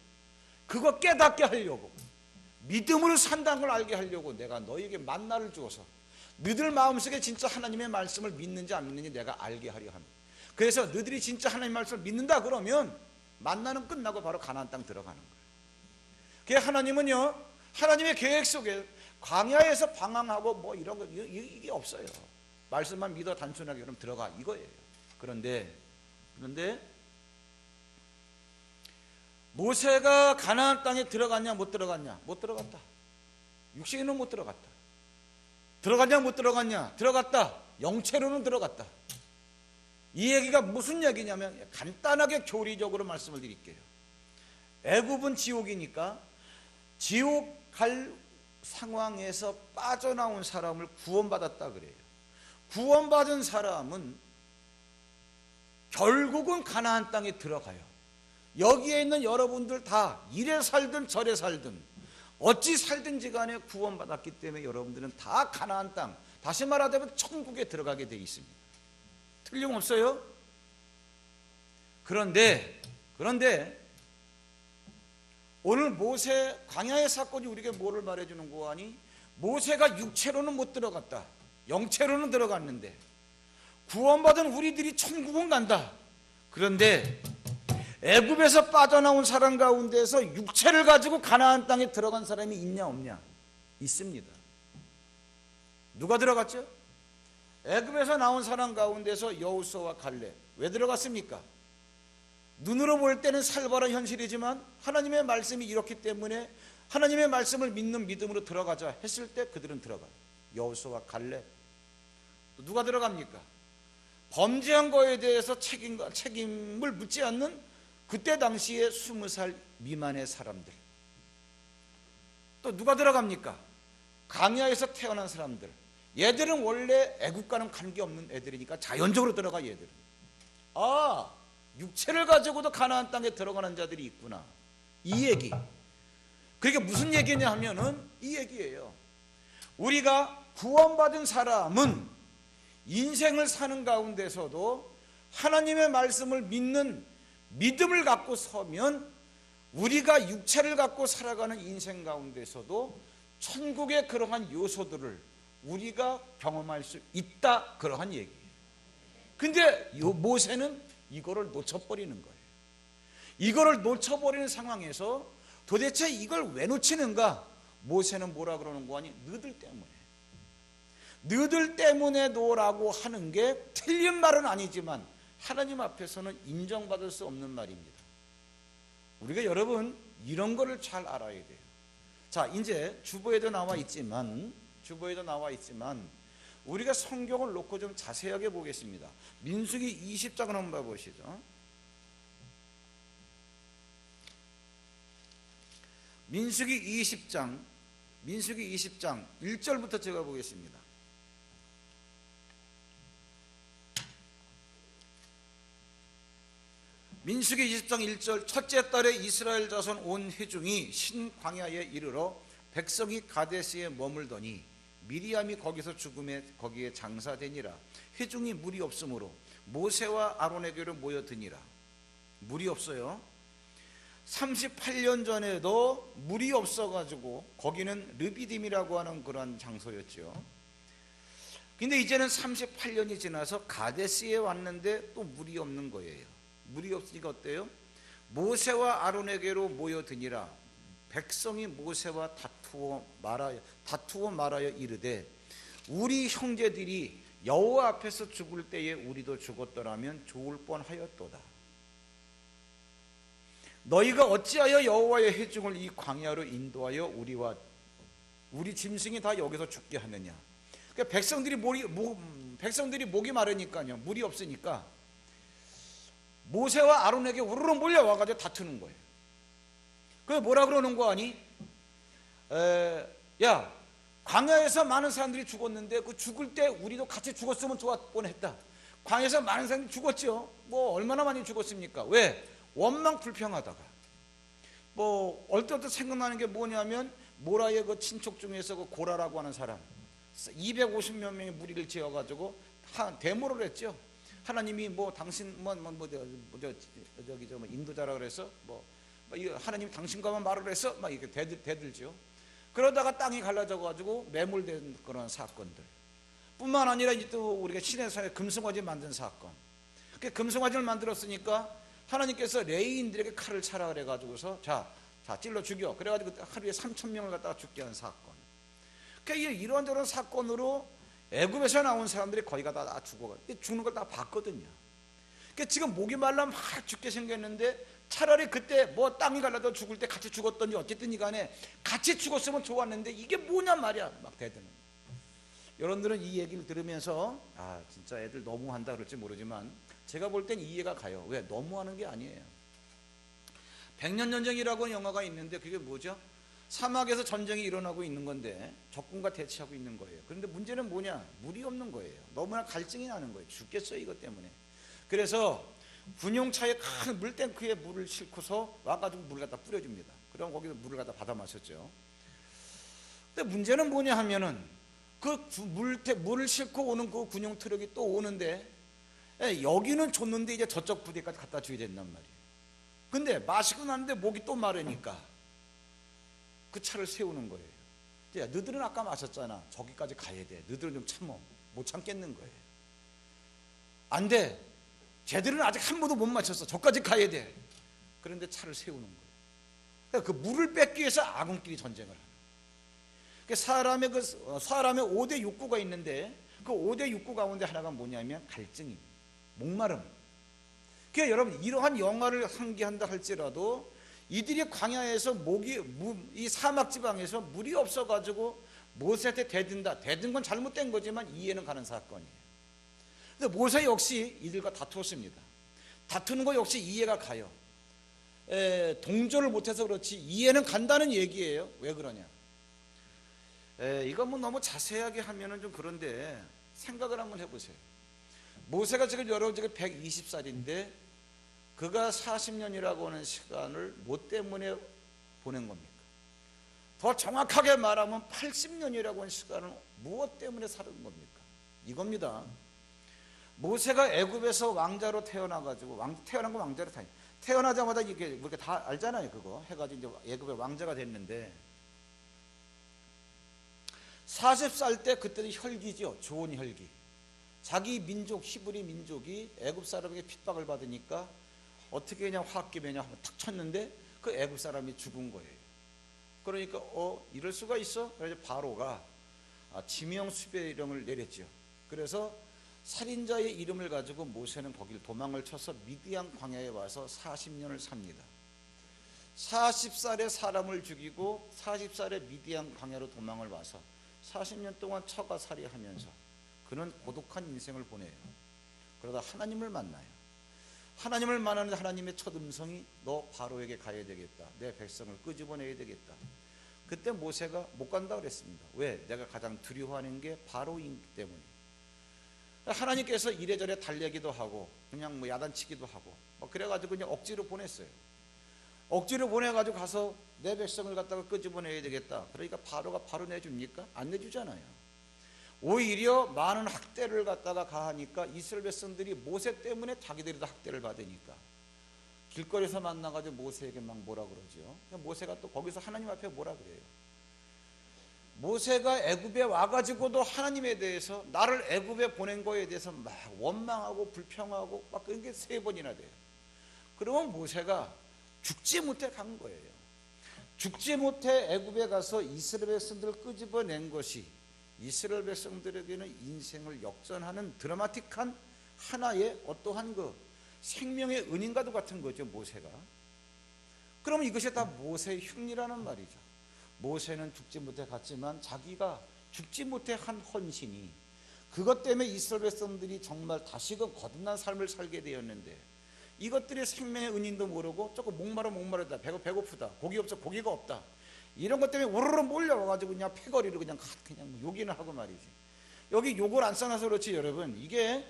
그거 깨닫게 하려고, 믿음으로 산다는 걸 알게 하려고 내가 너에게 만나를 주어서 너희들 마음속에 진짜 하나님의 말씀을 믿는지 안 믿는지 내가 알게 하려 합니다. 그래서 너희들이 진짜 하나님의 말씀을 믿는다 그러면 만나는 끝나고 바로 가나안 땅 들어가는 거예요. 그래서 하나님은요, 하나님의 계획 속에 광야에서 방황하고 뭐 이런 거 이게 없어요. 말씀만 믿어 단순하게 그럼 들어가, 이거예요. 그런데 모세가 가나안 땅에 들어갔냐 못 들어갔냐? 못 들어갔다. 육신으로는 못 들어갔다. 들어갔냐 못 들어갔냐? 들어갔다. 영체로는 들어갔다. 이 얘기가 무슨 얘기냐면 간단하게 교리적으로 말씀을 드릴게요. 애굽은 지옥이니까 지옥 갈 상황에서 빠져나온 사람을 구원받았다 그래요. 구원받은 사람은 결국은 가나안 땅에 들어가요. 여기에 있는 여러분들 다 이래 살든 저래 살든 어찌 살든지 간에 구원받았기 때문에 여러분들은 다 가나안 땅, 다시 말하자면 천국에 들어가게 되어 있습니다. 틀림없어요. 그런데 오늘 모세 광야의 사건이 우리에게 뭐를 말해주는 거 아니? 모세가 육체로는 못 들어갔다, 영체로는 들어갔는데 구원받은 우리들이 천국은 간다. 그런데 애굽에서 빠져나온 사람 가운데서 육체를 가지고 가나안 땅에 들어간 사람이 있냐 없냐? 있습니다. 누가 들어갔죠? 애굽에서 나온 사람 가운데서 여호수아와 갈렙 왜 들어갔습니까? 눈으로 볼 때는 살벌한 현실이지만 하나님의 말씀이 이렇기 때문에 하나님의 말씀을 믿는 믿음으로 들어가자 했을 때 그들은 들어가요. 여호수아와 갈렙. 또 누가 들어갑니까? 범죄한 거에 대해서 책임을 묻지 않는 그때 당시에 20살 미만의 사람들. 또 누가 들어갑니까? 광야에서 태어난 사람들. 얘들은 원래 애국과는 관계없는 애들이니까 자연적으로 들어가. 얘들은 육체를 가지고도 가나안 땅에 들어가는 자들이 있구나, 이 얘기. 그게 무슨 얘기냐 하면은 이 얘기예요. 우리가 구원받은 사람은 인생을 사는 가운데서도 하나님의 말씀을 믿는 믿음을 갖고 서면 우리가 육체를 갖고 살아가는 인생 가운데서도 천국의 그러한 요소들을 우리가 경험할 수 있다, 그러한 얘기예요. 근데 모세는 이거를 놓쳐버리는 거예요. 이거를 놓쳐버리는 상황에서 도대체 이걸 왜 놓치는가? 모세는 뭐라 그러는 거 아니? 너희들 때문에 놓으라고 하는 게 틀린 말은 아니지만 하나님 앞에서는 인정받을 수 없는 말입니다. 우리가 여러분 이런 거를 잘 알아야 돼요. 자, 이제 주보에도 나와 있지만 우리가 성경을 놓고 좀 자세하게 보겠습니다. 민수기 20장을 한번 보시죠. 민수기 20장 1절부터 제가 보겠습니다. 민수기 20장 1절. 첫째 달에 이스라엘 자손 온 회중이 신광야에 이르러 백성이 가데스에 머물더니 미리암이 거기서 죽음에 거기에 장사되니라. 회중이 물이 없으므로 모세와 아론에게로 모여드니라. 물이 없어요. 38년 전에도 물이 없어가지고 거기는 르비딤이라고 하는 그런 장소였죠. 근데 이제는 38년이 지나서 가데스에 왔는데 또 물이 없는 거예요. 물이 없으니까 어때요? 모세와 아론에게로 모여드니라. 백성이 모세와 다투어 말하여 이르되 우리 형제들이 여호와 앞에서 죽을 때에 우리도 죽었더라면 좋을 뻔하였도다. 너희가 어찌하여 여호와의 회중을 이 광야로 인도하여 우리 짐승이 다 여기서 죽게 하느냐. 그러니까 백성들이 목이 마르니까요, 물이 없으니까 모세와 아론에게 우르르 몰려와가지고 다투는 거예요. 그래서 뭐라 그러는 거 아니? 야, 광야에서 많은 사람들이 죽었는데 그 죽을 때 우리도 같이 죽었으면 좋았 뻔했다. 광야에서 많은 사람들이 죽었죠. 뭐 얼마나 많이 죽었습니까? 왜? 원망 불평하다가. 뭐 얼떨떨 생각나는 게 뭐냐면 모라의 그 친척 중에서 그 고라라고 하는 사람 250몇 명의 무리를 지어가지고 데모를 했죠. 하나님이 뭐 당신 저기 인도자라 그래서 하나님이 당신과만 말을 해서 막 이렇게 대들죠. 그러다가 땅이 갈라져 가지고 매몰된 그런 사건들 뿐만 아니라 이제 또 우리가 시내산에 금송아지 만든 사건. 그 금송아지를 만들었으니까 하나님께서 레위인들에게 칼을 차라 그래 가지고서 자 찔러 죽여. 그래 가지고 하루에 3,000명을 갖다가 죽게 한 사건. 그러니까 이런저런 사건으로 애굽에서 나온 사람들이 거의 다 죽어가 죽는 걸 다 봤거든요. 그러니까 지금 목이 말라 막 죽게 생겼는데 차라리 그때 뭐 땅이 갈라져 죽을 때 같이 죽었던지 어쨌든 간에 같이 죽었으면 좋았는데 이게 뭐냐 말이야 막 대드는. 여러분들은 이 얘기를 들으면서 진짜 애들 너무한다 그럴지 모르지만 제가 볼 땐 이해가 가요. 왜? 너무하는 게 아니에요. 백년전쟁이라고 영화가 있는데 그게 뭐죠? 사막에서 전쟁이 일어나고 있는 건데 적군과 대치하고 있는 거예요. 그런데 문제는 뭐냐? 물이 없는 거예요. 너무나 갈증이 나는 거예요. 죽겠어요 이것 때문에. 그래서 군용차에 큰 물탱크에 물을 싣고서 와가지고 물을 갖다 뿌려줍니다. 그럼 거기서 물을 갖다 받아 마셨죠. 근데 문제는 뭐냐 하면은 그 물을 싣고 오는 그 군용 트럭이 또 오는데 여기는 줬는데 이제 저쪽 부대까지 갖다 줘야 된단 말이에요. 근데 마시고 났는데 목이 또 마르니까 그 차를 세우는 거예요. 야, 너희들은 아까 마셨잖아. 저기까지 가야 돼. 너희들은 좀 참어. 못 참겠는 거예요. 안 돼. 쟤들은 아직 한 번도 못 마셨어. 저까지 가야 돼. 그런데 차를 세우는 거예요. 그러니까 그 물을 뺏기 위해서 아군끼리 전쟁을 하는 거예요. 사람의 5대 욕구가 있는데 그 5대 욕구 가운데 하나가 뭐냐면 갈증이, 목마름. 그러니까 여러분, 이러한 영화를 상기한다 할지라도 이들이 광야에서 이 사막 지방에서 물이 없어가지고 모세한테 대든 건 잘못된 거지만 이해는 가는 사건이에요. 근데 모세 역시 이들과 다투었습니다. 다투는 거 역시 이해가 가요. 동조를 못해서 그렇지 이해는 간다는 얘기예요. 왜 그러냐? 이건 뭐 너무 자세하게 하면은 좀 그런데 생각을 한번 해보세요. 모세가 지금 120살인데 그가 40년이라고 하는 시간을 뭐 때문에 보낸 겁니까? 더 정확하게 말하면 80년이라고 하는 시간을 무엇 때문에 사는 겁니까? 이겁니다. 모세가 애굽에서 왕자로 태어나가지고 태어난 건 왕자로 태어나자마자 이게 우리가 다 알잖아요. 그거 해가지고 이제 애굽의 왕자가 됐는데 40살 때 그때는 혈기죠. 좋은 혈기. 자기 민족 히브리 민족이 애굽 사람에게 핍박을 받으니까 어떻게 그냥 화학기면이 한번 탁 쳤는데 그 애굽 사람이 죽은 거예요. 그러니까 이럴 수가 있어? 그래서 바로가 지명 수배령을 내렸죠. 그래서 살인자의 이름을 가지고 모세는 거기를 도망을 쳐서 미디안 광야에 와서 40년을 삽니다. 40살에 사람을 죽이고 40살에 미디안 광야로 도망을 와서 40년 동안 처가살이하면서 그는 고독한 인생을 보내요. 그러다 하나님을 만나요. 하나님을 만나는데 하나님의 첫 음성이 너 바로에게 가야 되겠다. 내 백성을 끄집어내야 되겠다. 그때 모세가 못 간다 그랬습니다. 왜? 내가 가장 두려워하는 게 바로이기 때문에. 하나님께서 이래저래 달래기도 하고 그냥 뭐 야단치기도 하고 그래가지고 그냥 억지로 보냈어요. 억지로 보내가지고 가서 내 백성을 갖다가 끄집어내야 되겠다. 그러니까 바로가 바로 내줍니까? 안 내주잖아요. 오히려 많은 학대를 갖다가 가하니까 이스라엘 백성들이 모세 때문에 자기들이 학대를 받으니까 길거리에서 만나가지고 모세에게 막 뭐라 그러죠. 모세가 또 거기서 하나님 앞에 뭐라 그래요. 모세가 애굽에 와가지고도 하나님에 대해서 나를 애굽에 보낸 거에 대해서 막 원망하고 불평하고 막 그런 게 3번이나 돼요. 그러면 모세가 죽지 못해 간 거예요. 죽지 못해 애굽에 가서 이스라엘 백성들을 끄집어낸 것이 이스라엘 백성들에게는 인생을 역전하는 드라마틱한 하나의 어떠한 그 생명의 은인과도 같은 거죠. 모세가. 그러면 이것이 다 모세의 흉리라는 말이죠. 모세는 죽지 못해 갔지만 자기가 죽지 못해 한 헌신이 그것 때문에 이스라엘 백성들이 정말 다시금 거듭난 삶을 살게 되었는데 이것들의 생명의 은인도 모르고 조금 목마르다 배고프다 고기 없어 고기가 없다 이런 것 때문에 우르르 몰려와가지고 그냥 패거리로 그냥 욕이나 하고 말이지. 여기 욕을 안 써놔서 그렇지 여러분. 이게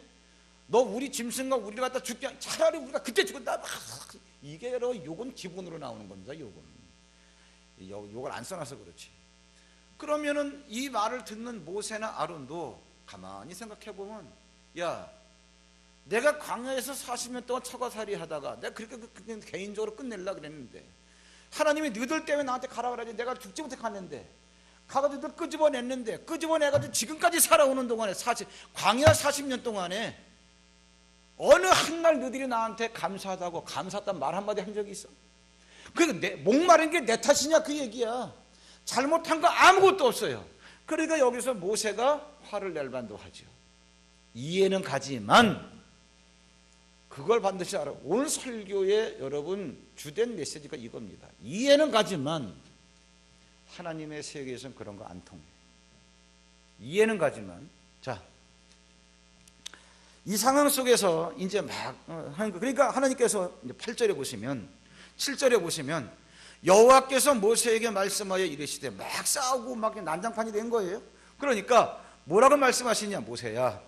너 우리 짐승과 우리를 갖다 죽게 차라리 우리가 그때 죽었다 이게 여러 욕은 기본으로 나오는 겁니다. 욕을 안 써놔서 그렇지. 그러면은 이 말을 듣는 모세나 아론도 가만히 생각해보면 야 내가 광야에서 40년 동안 처가살이 하다가 내가 그렇게 개인적으로 끝내려고 그랬는데 하나님이 너희들 때문에 나한테 가라 그러지 내가 죽지 못해 갔는데 가가지고 너희들 끄집어냈는데 끄집어내가지고 지금까지 살아오는 동안에 광야 40년 동안에 어느 한날 너희들이 나한테 감사하다고 감사했다는 말 한마디 한 적이 있어? 그러니까 목마른 게 내 탓이냐 그 얘기야. 잘못한 거 아무것도 없어요. 그러니까 여기서 모세가 화를 낼 만도 하죠. 이해는 가지만 그걸 반드시 알아. 오늘 설교의 여러분 주된 메시지가 이겁니다. 이해는 가지만 하나님의 세계에서는 그런 거 안 통해요. 이해는 가지만 자, 이 상황 속에서 이제 막 그러니까 하나님께서 이제 8절에 보시면 7절에 보시면 여호와께서 모세에게 말씀하여 이르시되 막 싸우고 막 난장판이 된 거예요. 그러니까 뭐라고 말씀하시냐. 모세야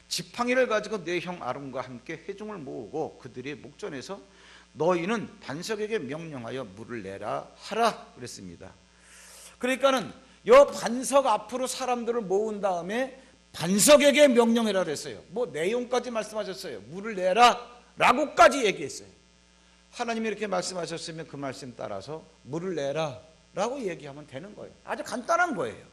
지팡이를 가지고 내 형 아론과 함께 회중을 모으고 그들의 목전에서 너희는 반석에게 명령하여 물을 내라 하라 그랬습니다. 그러니까는 여 반석 앞으로 사람들을 모은 다음에 반석에게 명령해라 그랬어요. 뭐 내용까지 말씀하셨어요. 물을 내라 라고까지 얘기했어요. 하나님이 이렇게 말씀하셨으면 그 말씀 따라서 물을 내라 라고 얘기하면 되는 거예요. 아주 간단한 거예요.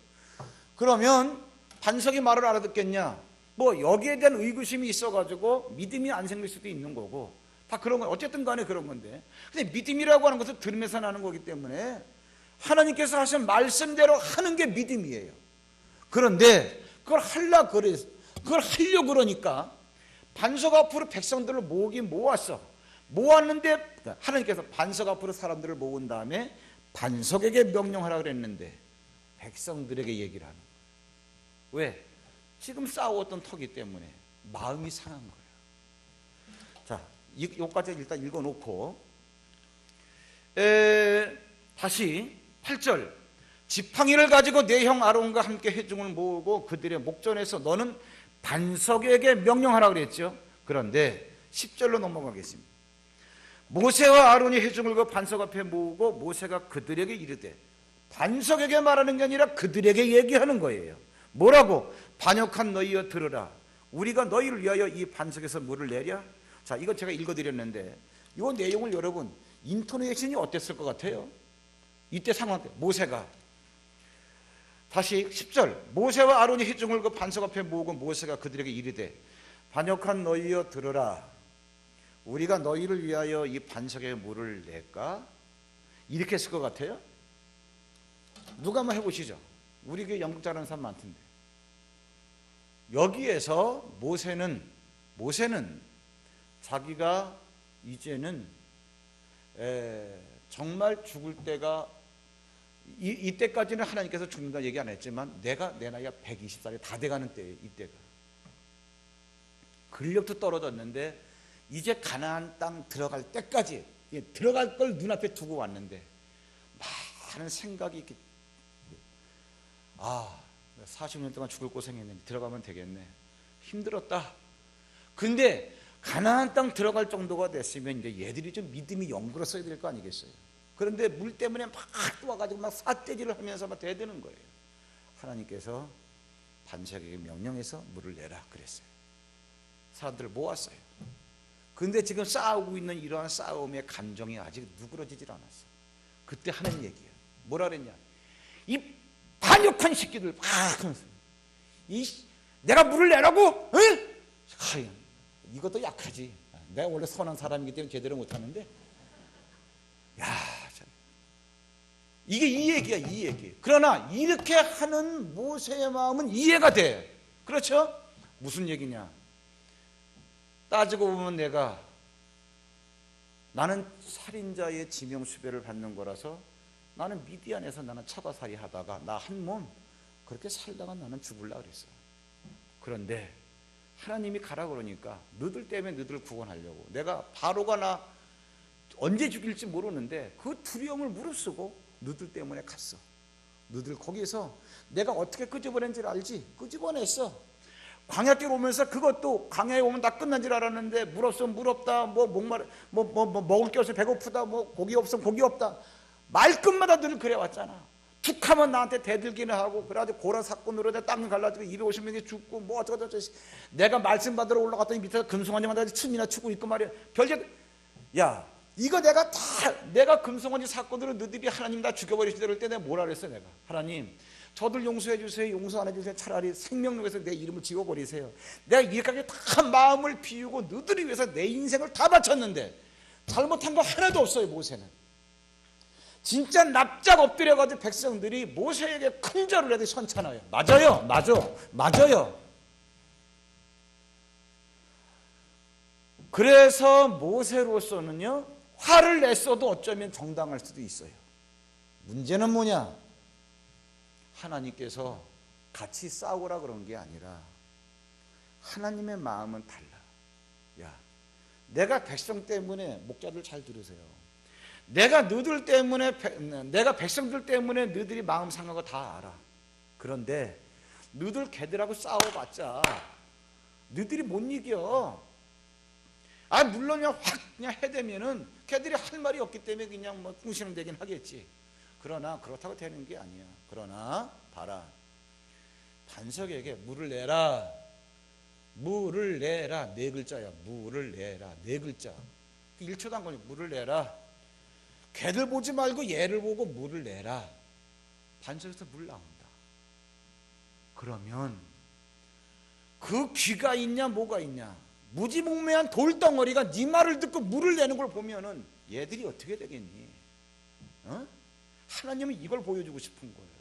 그러면 반석이 말을 알아듣겠냐? 뭐 여기에 대한 의구심이 있어가지고 믿음이 안 생길 수도 있는 거고 다 그런 거 어쨌든 간에 그런 건데 근데 믿음이라고 하는 것은 들으면서 나는 거기 때문에 하나님께서 하신 말씀대로 하는 게 믿음이에요. 그런데 그걸 하려 그래 그걸 하려고 그러니까 반석 앞으로 백성들을 모으긴 모았어. 모았는데 하나님께서 반석 앞으로 사람들을 모은 다음에 반석에게 명령하라 그랬는데 백성들에게 얘기를 하는 거예요. 왜? 지금 싸웠던 터기 때문에 마음이 상한 거예요. 자, 여기까지 일단 읽어놓고 다시 8절, 지팡이를 가지고 내 형 아론과 함께 회중을 모으고 그들의 목전에서 너는 반석에게 명령하라 그랬죠. 그런데 10절로 넘어가겠습니다. 모세와 아론이 회중을 그 반석 앞에 모으고 모세가 그들에게 이르되, 반석에게 말하는 게 아니라 그들에게 얘기하는 거예요. 뭐라고? 반역한 너희여 들으라. 우리가 너희를 위하여 이 반석에서 물을 내랴. 자, 이거 제가 읽어드렸는데 이 내용을 여러분 인토네이션이 어땠을 것 같아요? 이때 상황 때 모세가, 다시 10절, 모세와 아론이 회중을 그 반석 앞에 모으고 모세가 그들에게 이르되, 반역한 너희여 들으라. 우리가 너희를 위하여 이 반석에 물을 낼까? 이렇게 했을 것 같아요? 누가 한번 해보시죠. 우리 교회 영국 잘하는 사람 많던데. 여기에서 모세는 자기가 이제는 정말 죽을 때가, 이때까지는 하나님께서 죽는다 얘기 안 했지만 내 나이가 120살이 다 돼가는 때예요. 이때가 근력도 떨어졌는데 이제 가나안 땅 들어갈 때까지, 들어갈 걸 눈앞에 두고 왔는데 많은 생각이 이렇게, 40년 동안 죽을 고생했는데 들어가면 되겠네, 힘들었다. 근데 가나안 땅 들어갈 정도가 됐으면 이제 얘들이 좀 믿음이 영불었어야 될 거 아니겠어요? 그런데 물 때문에 막 와가지고 막 삿대질을 하면서 막 대드는 거예요. 하나님께서 반석에게 명령해서 물을 내라 그랬어요. 사람들을 모았어요. 근데 지금 싸우고 있는 이러한 싸움의 감정이 아직 누그러지질 않았어. 그때 하는 얘기야. 뭐라 그랬냐? 이 반역한 새끼들 막 하면서, 내가 물을 내라고? 응? 이것도 약하지. 내가 원래 선한 사람이기 때문에 제대로 못하는데, 참. 이게 이 얘기야, 이 얘기. 그러나 이렇게 하는 모세의 마음은 이해가 돼. 그렇죠? 무슨 얘기냐? 따지고 보면 나는 살인자의 지명수배를 받는 거라서, 나는 미디안에서 나는 차과살이 하다가 나 한 몸 그렇게 살다가 나는 죽을라 그랬어. 그런데 하나님이 가라 그러니까 너들 때문에 너들을 구원하려고, 내가 바로가 나 언제 죽일지 모르는데 그 두려움을 무릅쓰고 너들 때문에 갔어. 너들 거기서 내가 어떻게 끄집어낸지를 알지? 끄집어냈어. 광야길 오면서 그것도 광야에 오면 다 끝난 줄 알았는데 물 없으면 물 없다, 먹을 게 없으면 배고프다, 고기 없으면 고기 없다, 말끝마다 늘 그래 왔잖아. 툭하면 나한테 대들기는 하고, 그래가지고 고라 사건으로 내 땅을 갈라지고 250명이 죽고 어쩌고저쩌고. 내가 말씀 받으러 올라갔더니 밑에서 금송아지 만나서 춤이나 추고 있고 말이야. 별게, 이거 내가 금송아지 사건으로 너희들이 하나님 다 죽여버리시다 그럴 때 내가 뭐라 그랬어? 내가, 하나님 저들 용서해 주세요. 용서 안 해주세요. 차라리 생명력에서 내 이름을 지워버리세요. 내가 이렇게 다 마음을 비우고 너희들을 위해서 내 인생을 다 바쳤는데 잘못한 거 하나도 없어요. 모세는 진짜 납작 엎드려가지고 백성들이 모세에게 큰 절을 해도 선찮아요. 맞아요. 그래서 모세로서는요, 화를 냈어도 어쩌면 정당할 수도 있어요. 문제는 뭐냐? 하나님께서 같이 싸우라 그런 게 아니라 하나님의 마음은 달라. 내가 백성 때문에, 목자들 잘 들으세요, 내가 백성들 때문에 너희들이 마음 상한 거 다 알아. 그런데 너희들 걔들하고 싸워봤자 너희들이 못 이겨. 물론 그냥 해대면은 걔들이 할 말이 없기 때문에 그냥 궁시렁대긴 하겠지. 그러나 그렇다고 되는 게 아니야. 그러나 봐라, 반석에게 물을 내라. 네 글자야. 물을 내라, 네 글자. 1초도 안 걸려. 물을 내라. 걔들 보지 말고 얘를 보고 물을 내라. 반석에서 물 나온다. 그러면 그 귀가 있냐 뭐가 있냐, 무지몽매한 돌덩어리가 네 말을 듣고 물을 내는 걸 보면은 얘들이 어떻게 되겠니? 하나님은 이걸 보여주고 싶은 거예요.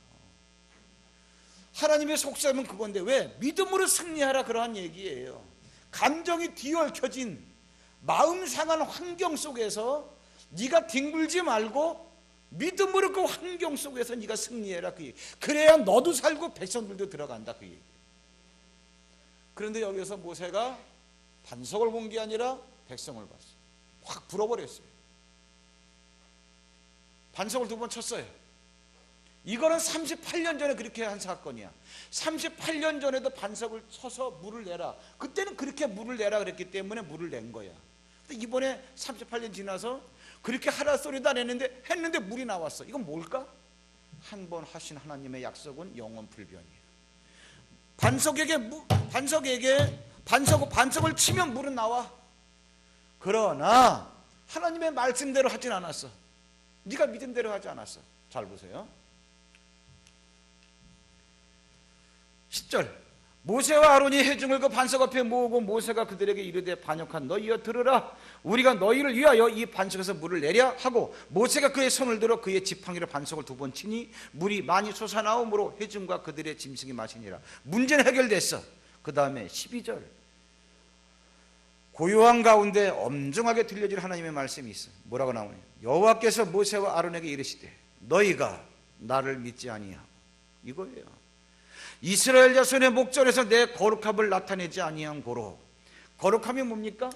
하나님의 속셈은 그건데 왜? 믿음으로 승리하라 그러한 얘기예요. 감정이 뒤얽혀진 마음 상한 환경 속에서 네가 뒹굴지 말고 믿음으로 그 환경 속에서 네가 승리해라 그 얘기. 그래야 너도 살고 백성들도 들어간다 그 얘기. 그런데 여기서 모세가 반석을 본 게 아니라 백성을 봤어요. 확 불어버렸어요. 반석을 2번 쳤어요. 이거는 38년 전에 그렇게 한 사건이야. 38년 전에도 반석을 쳐서 물을 내라. 그때는 그렇게 물을 내라 그랬기 때문에 물을 낸 거야. 근데 이번에 38년 지나서 그렇게 하라 소리도 안 했는데 물이 나왔어. 이건 뭘까? 한 번 하신 하나님의 약속은 영원 불변이에요. 반석을 치면 물은 나와. 그러나 하나님의 말씀대로 하진 않았어. 네가 믿음대로 하지 않았어. 잘 보세요. 10절 모세와 아론이 회중을 그 반석 앞에 모으고 모세가 그들에게 이르되 반역한 너희여 들으라. 우리가 너희를 위하여 이 반석에서 물을 내랴 하고 모세가 그의 손을 들어 그의 지팡이로 반석을 2번 치니 물이 많이 솟아나오므로 회중과 그들의 짐승이 마시니라. 문제는 해결됐어. 그 다음에 12절 고요한 가운데 엄중하게 들려질 하나님의 말씀이 있어. 뭐라고 나오냐? 여호와께서 모세와 아론에게 이르시되 너희가 나를 믿지 아니하고, 이거예요. 이스라엘 자손의 목전에서 내 거룩함을 나타내지 아니한 고로. 거룩함이 뭡니까?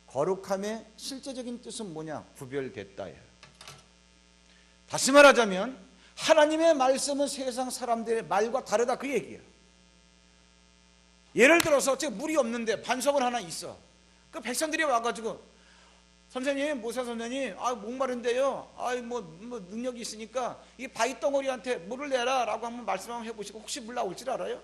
거룩함의 실제적인 뜻은 뭐냐? 구별됐다예요. 다시 말하자면 하나님의 말씀은 세상 사람들의 말과 다르다 그 얘기예요. 예를 들어서 지금 물이 없는데 반석은 하나 있어. 그 백성들이 와가지고 선생님, 모세 선생님, 목마른데요. 뭐 능력이 있으니까 이 바위 덩어리한테 물을 내라라고 한번 말씀 한번 해보시고 혹시 물 나올 줄 알아요?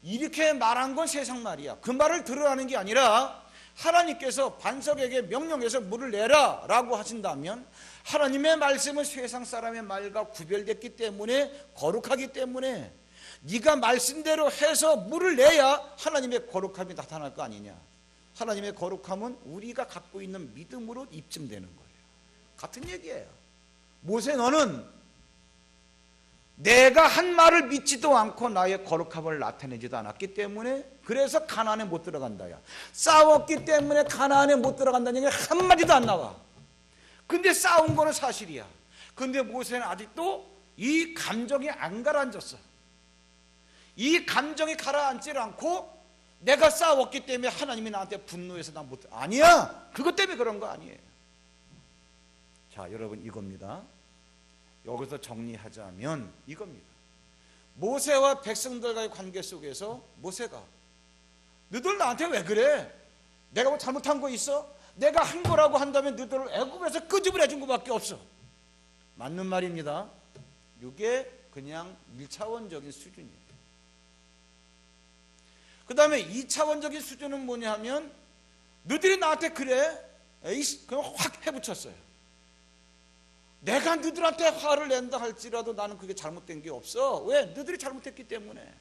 이렇게 말한 건 세상 말이야. 그 말을 들으라는 게 아니라 하나님께서 반석에게 명령해서 물을 내라라고 하신다면 하나님의 말씀은 세상 사람의 말과 구별됐기 때문에 거룩하기 때문에 네가 말씀대로 해서 물을 내야 하나님의 거룩함이 나타날 거 아니냐. 하나님의 거룩함은 우리가 갖고 있는 믿음으로 입증되는 거예요. 같은 얘기예요. 모세 너는 내가 한 말을 믿지도 않고 나의 거룩함을 나타내지도 않았기 때문에 그래서 가나안에 못 들어간다야. 싸웠기 때문에 가나안에 못 들어간다는 얘기 한마디도 안 나와. 근데 싸운 거는 사실이야. 근데 모세는 아직도 이 감정이 안 가라앉았어. 이 감정이 가라앉질 않고 내가 싸웠기 때문에 하나님이 나한테 분노해서 나 못, 아니야. 그것 때문에 그런 거 아니에요. 자, 여러분 이겁니다. 여기서 정리하자면 이겁니다. 모세와 백성들과의 관계 속에서 모세가 너희들 나한테 왜 그래? 내가 뭐 잘못한 거 있어? 내가 한 거라고 한다면 너희들을 애굽에서 끄집어내 준 것밖에 없어. 맞는 말입니다. 이게 그냥 1차원적인 수준이에요. 그 다음에 2차원적인 수준은 뭐냐 하면 너희들이 나한테 그래? 그냥 확 해붙였어요. 내가 너희들한테 화를 낸다 할지라도 나는 그게 잘못된 게 없어. 왜? 너희들이 잘못했기 때문에.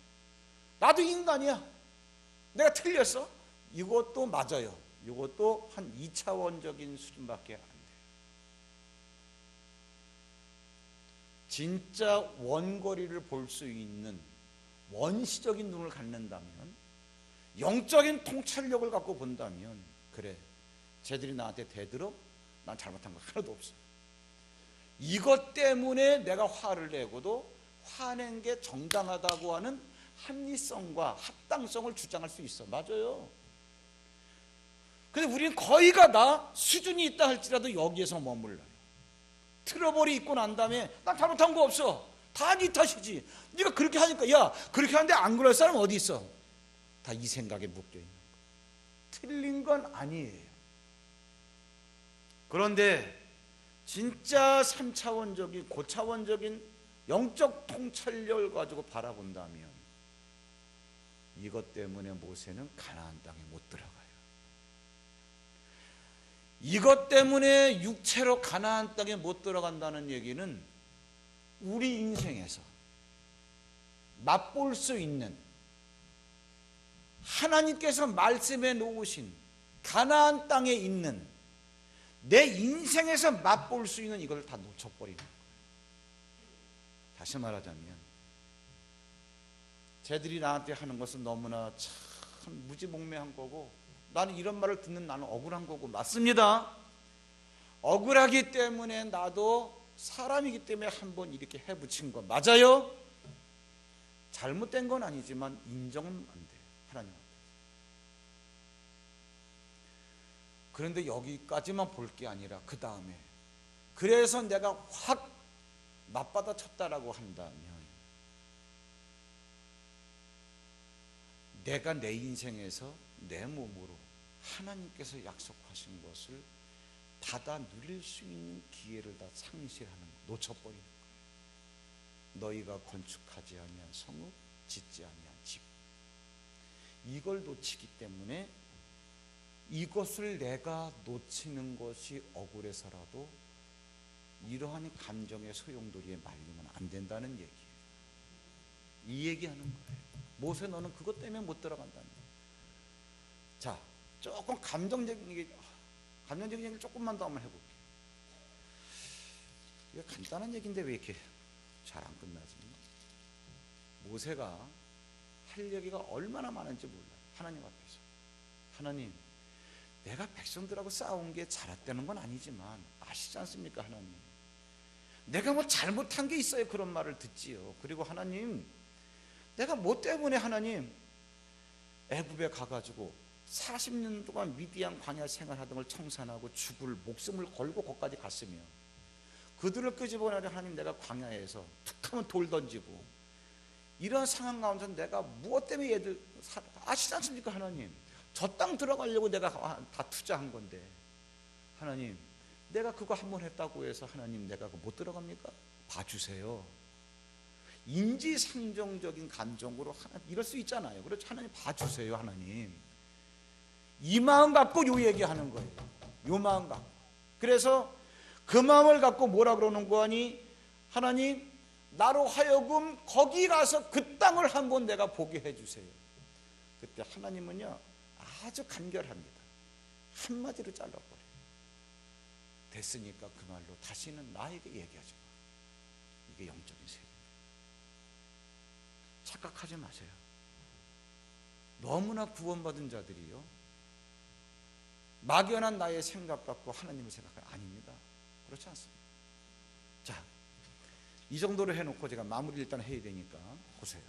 나도 인간이야. 내가 틀렸어. 이것도 맞아요. 이것도 한 2차원적인 수준밖에 안 돼요. 진짜 원거리를 볼 수 있는 원시적인 눈을 갖는다면, 영적인 통찰력을 갖고 본다면, 그래, 쟤들이 나한테 대들어? 난 잘못한 거 하나도 없어. 이것 때문에 내가 화를 내고도 화낸 게 정당하다고 하는 합리성과 합당성을 주장할 수 있어. 맞아요. 근데 우리는 거의가 다 수준이 있다 할지라도 여기에서 머물러요. 트러블이 있고 난 다음에 난 잘못한 거 없어. 다 네 탓이지. 네가 그렇게 하니까, 야, 그렇게 하는데 안 그럴 사람 어디 있어? 다 이 생각에 묶여 있는 거예요. 틀린 건 아니에요. 그런데 진짜 3차원적인 고차원적인 영적 통찰력을 가지고 바라본다면 이것 때문에 모세는 가나안 땅에 못 들어가요. 이것 때문에 육체로 가나안 땅에 못 들어간다는 얘기는 우리 인생에서 맛볼 수 있는 하나님께서 말씀해 놓으신 가나안 땅에 있는 내 인생에서 맛볼 수 있는 이걸 다 놓쳐버리는 거예요. 다시 말하자면 쟤들이 나한테 하는 것은 너무나 참 무지몽매한 거고, 나는 이런 말을 듣는 나는 억울한 거고. 맞습니다. 억울하기 때문에 나도 사람이기 때문에 한번 이렇게 해붙인 거 맞아요. 잘못된 건 아니지만 인정은 안 돼, 하나님 앞에서. 그런데 여기까지만 볼 게 아니라 그 다음에, 그래서 내가 확 맞받아 쳤다라고 한다면, 내가 내 인생에서 내 몸으로 하나님께서 약속하신 것을 받아 누릴 수 있는 기회를 다 상실하는 거, 놓쳐버리는 거예요. 너희가 건축하지 아니한 성읍, 짓지 아니한 집, 이걸 놓치기 때문에 이것을 내가 놓치는 것이 억울해서라도 이러한 감정의 소용돌이에 말리면 안 된다는 얘기예요. 이 얘기하는 거예요. 모세, 너는 그것 때문에 못 들어간다는 거예요. 자, 조금 감정적인 얘기를 조금만 더 한번 해볼게요. 이게 간단한 얘기인데 왜 이렇게 잘 안 끝나지? 모세가 할 얘기가 얼마나 많은지 몰라요. 하나님 앞에서. 하나님, 내가 백성들하고 싸운 게 잘했다는 건 아니지만 아시지 않습니까? 하나님, 내가 뭐 잘못한 게 있어요. 그런 말을 듣지요. 그리고 하나님, 내가 뭐 때문에 하나님 애굽에 가가지고 40년 동안 미디안 광야 생활하던 걸 청산하고 죽을 목숨을 걸고 거기까지 갔으며, 그들을 끄집어내려 하나님 내가 광야에서 툭하면 돌 던지고 이런 상황 가운데 내가 무엇 때문에 얘들 아시지 않습니까? 하나님, 저 땅 들어가려고 내가 다 투자한 건데, 하나님, 내가 그거 한 번 했다고 해서 하나님 내가 그거 못 들어갑니까? 봐주세요. 인지상정적인 감정으로 이럴 수 있잖아요. 그렇죠? 하나님 봐주세요. 하나님, 이 마음 갖고 요 얘기하는 거예요. 요 마음 갖고. 그래서 그 마음을 갖고 뭐라 그러는 거니? 하나님, 나로 하여금 거기 가서 그 땅을 한번 내가 보게 해주세요. 그때 하나님은요 아주 간결합니다. 한마디로 잘라버려요. 됐으니까 그 말로 다시는 나에게 얘기하지 마. 이게 영적인 세계입니다. 착각하지 마세요. 너무나 구원받은 자들이요, 막연한 나의 생각 갖고 하나님을 생각하는, 아닙니다. 그렇지 않습니다. 자, 이 정도로 해놓고 제가 마무리 일단 해야 되니까 보세요.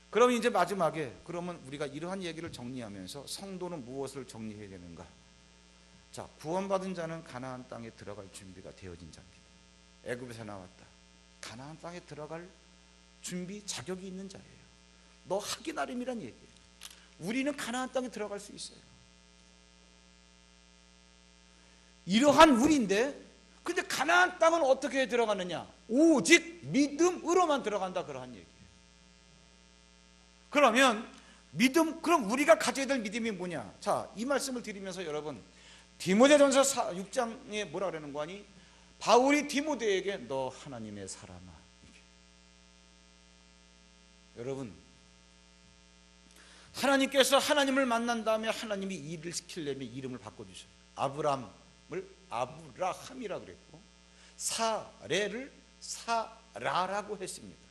그럼 이제 마지막에, 그러면 우리가 이러한 얘기를 정리하면서 성도는 무엇을 정리해야 되는가? 자, 구원받은 자는 가나안 땅에 들어갈 준비가 되어진 자입니다. 애굽에서 나왔다. 가나안 땅에 들어갈 준비 자격이 있는 자예요. 너 하기 나름이란 얘기예요. 우리는 가나안 땅에 들어갈 수 있어요. 이러한 우리인데, 근데 가나안 땅은 어떻게 들어가느냐? 오직 믿음으로만 들어간다, 그러한 얘기예요. 그러면 믿음, 그럼 우리가 가져야 될 믿음이 뭐냐? 자, 이 말씀을 드리면서 여러분, 디모데전서 6장에 뭐라 그러는 거 아니? 바울이 디모데에게 너 하나님의 사람아, 이렇게. 여러분, 하나님께서 하나님을 만난 다음에 하나님이 일을 시키려면 이름을 바꿔주셔요. 아브람을 아브라함이라 그랬고, 사레를 사라라고 했습니다.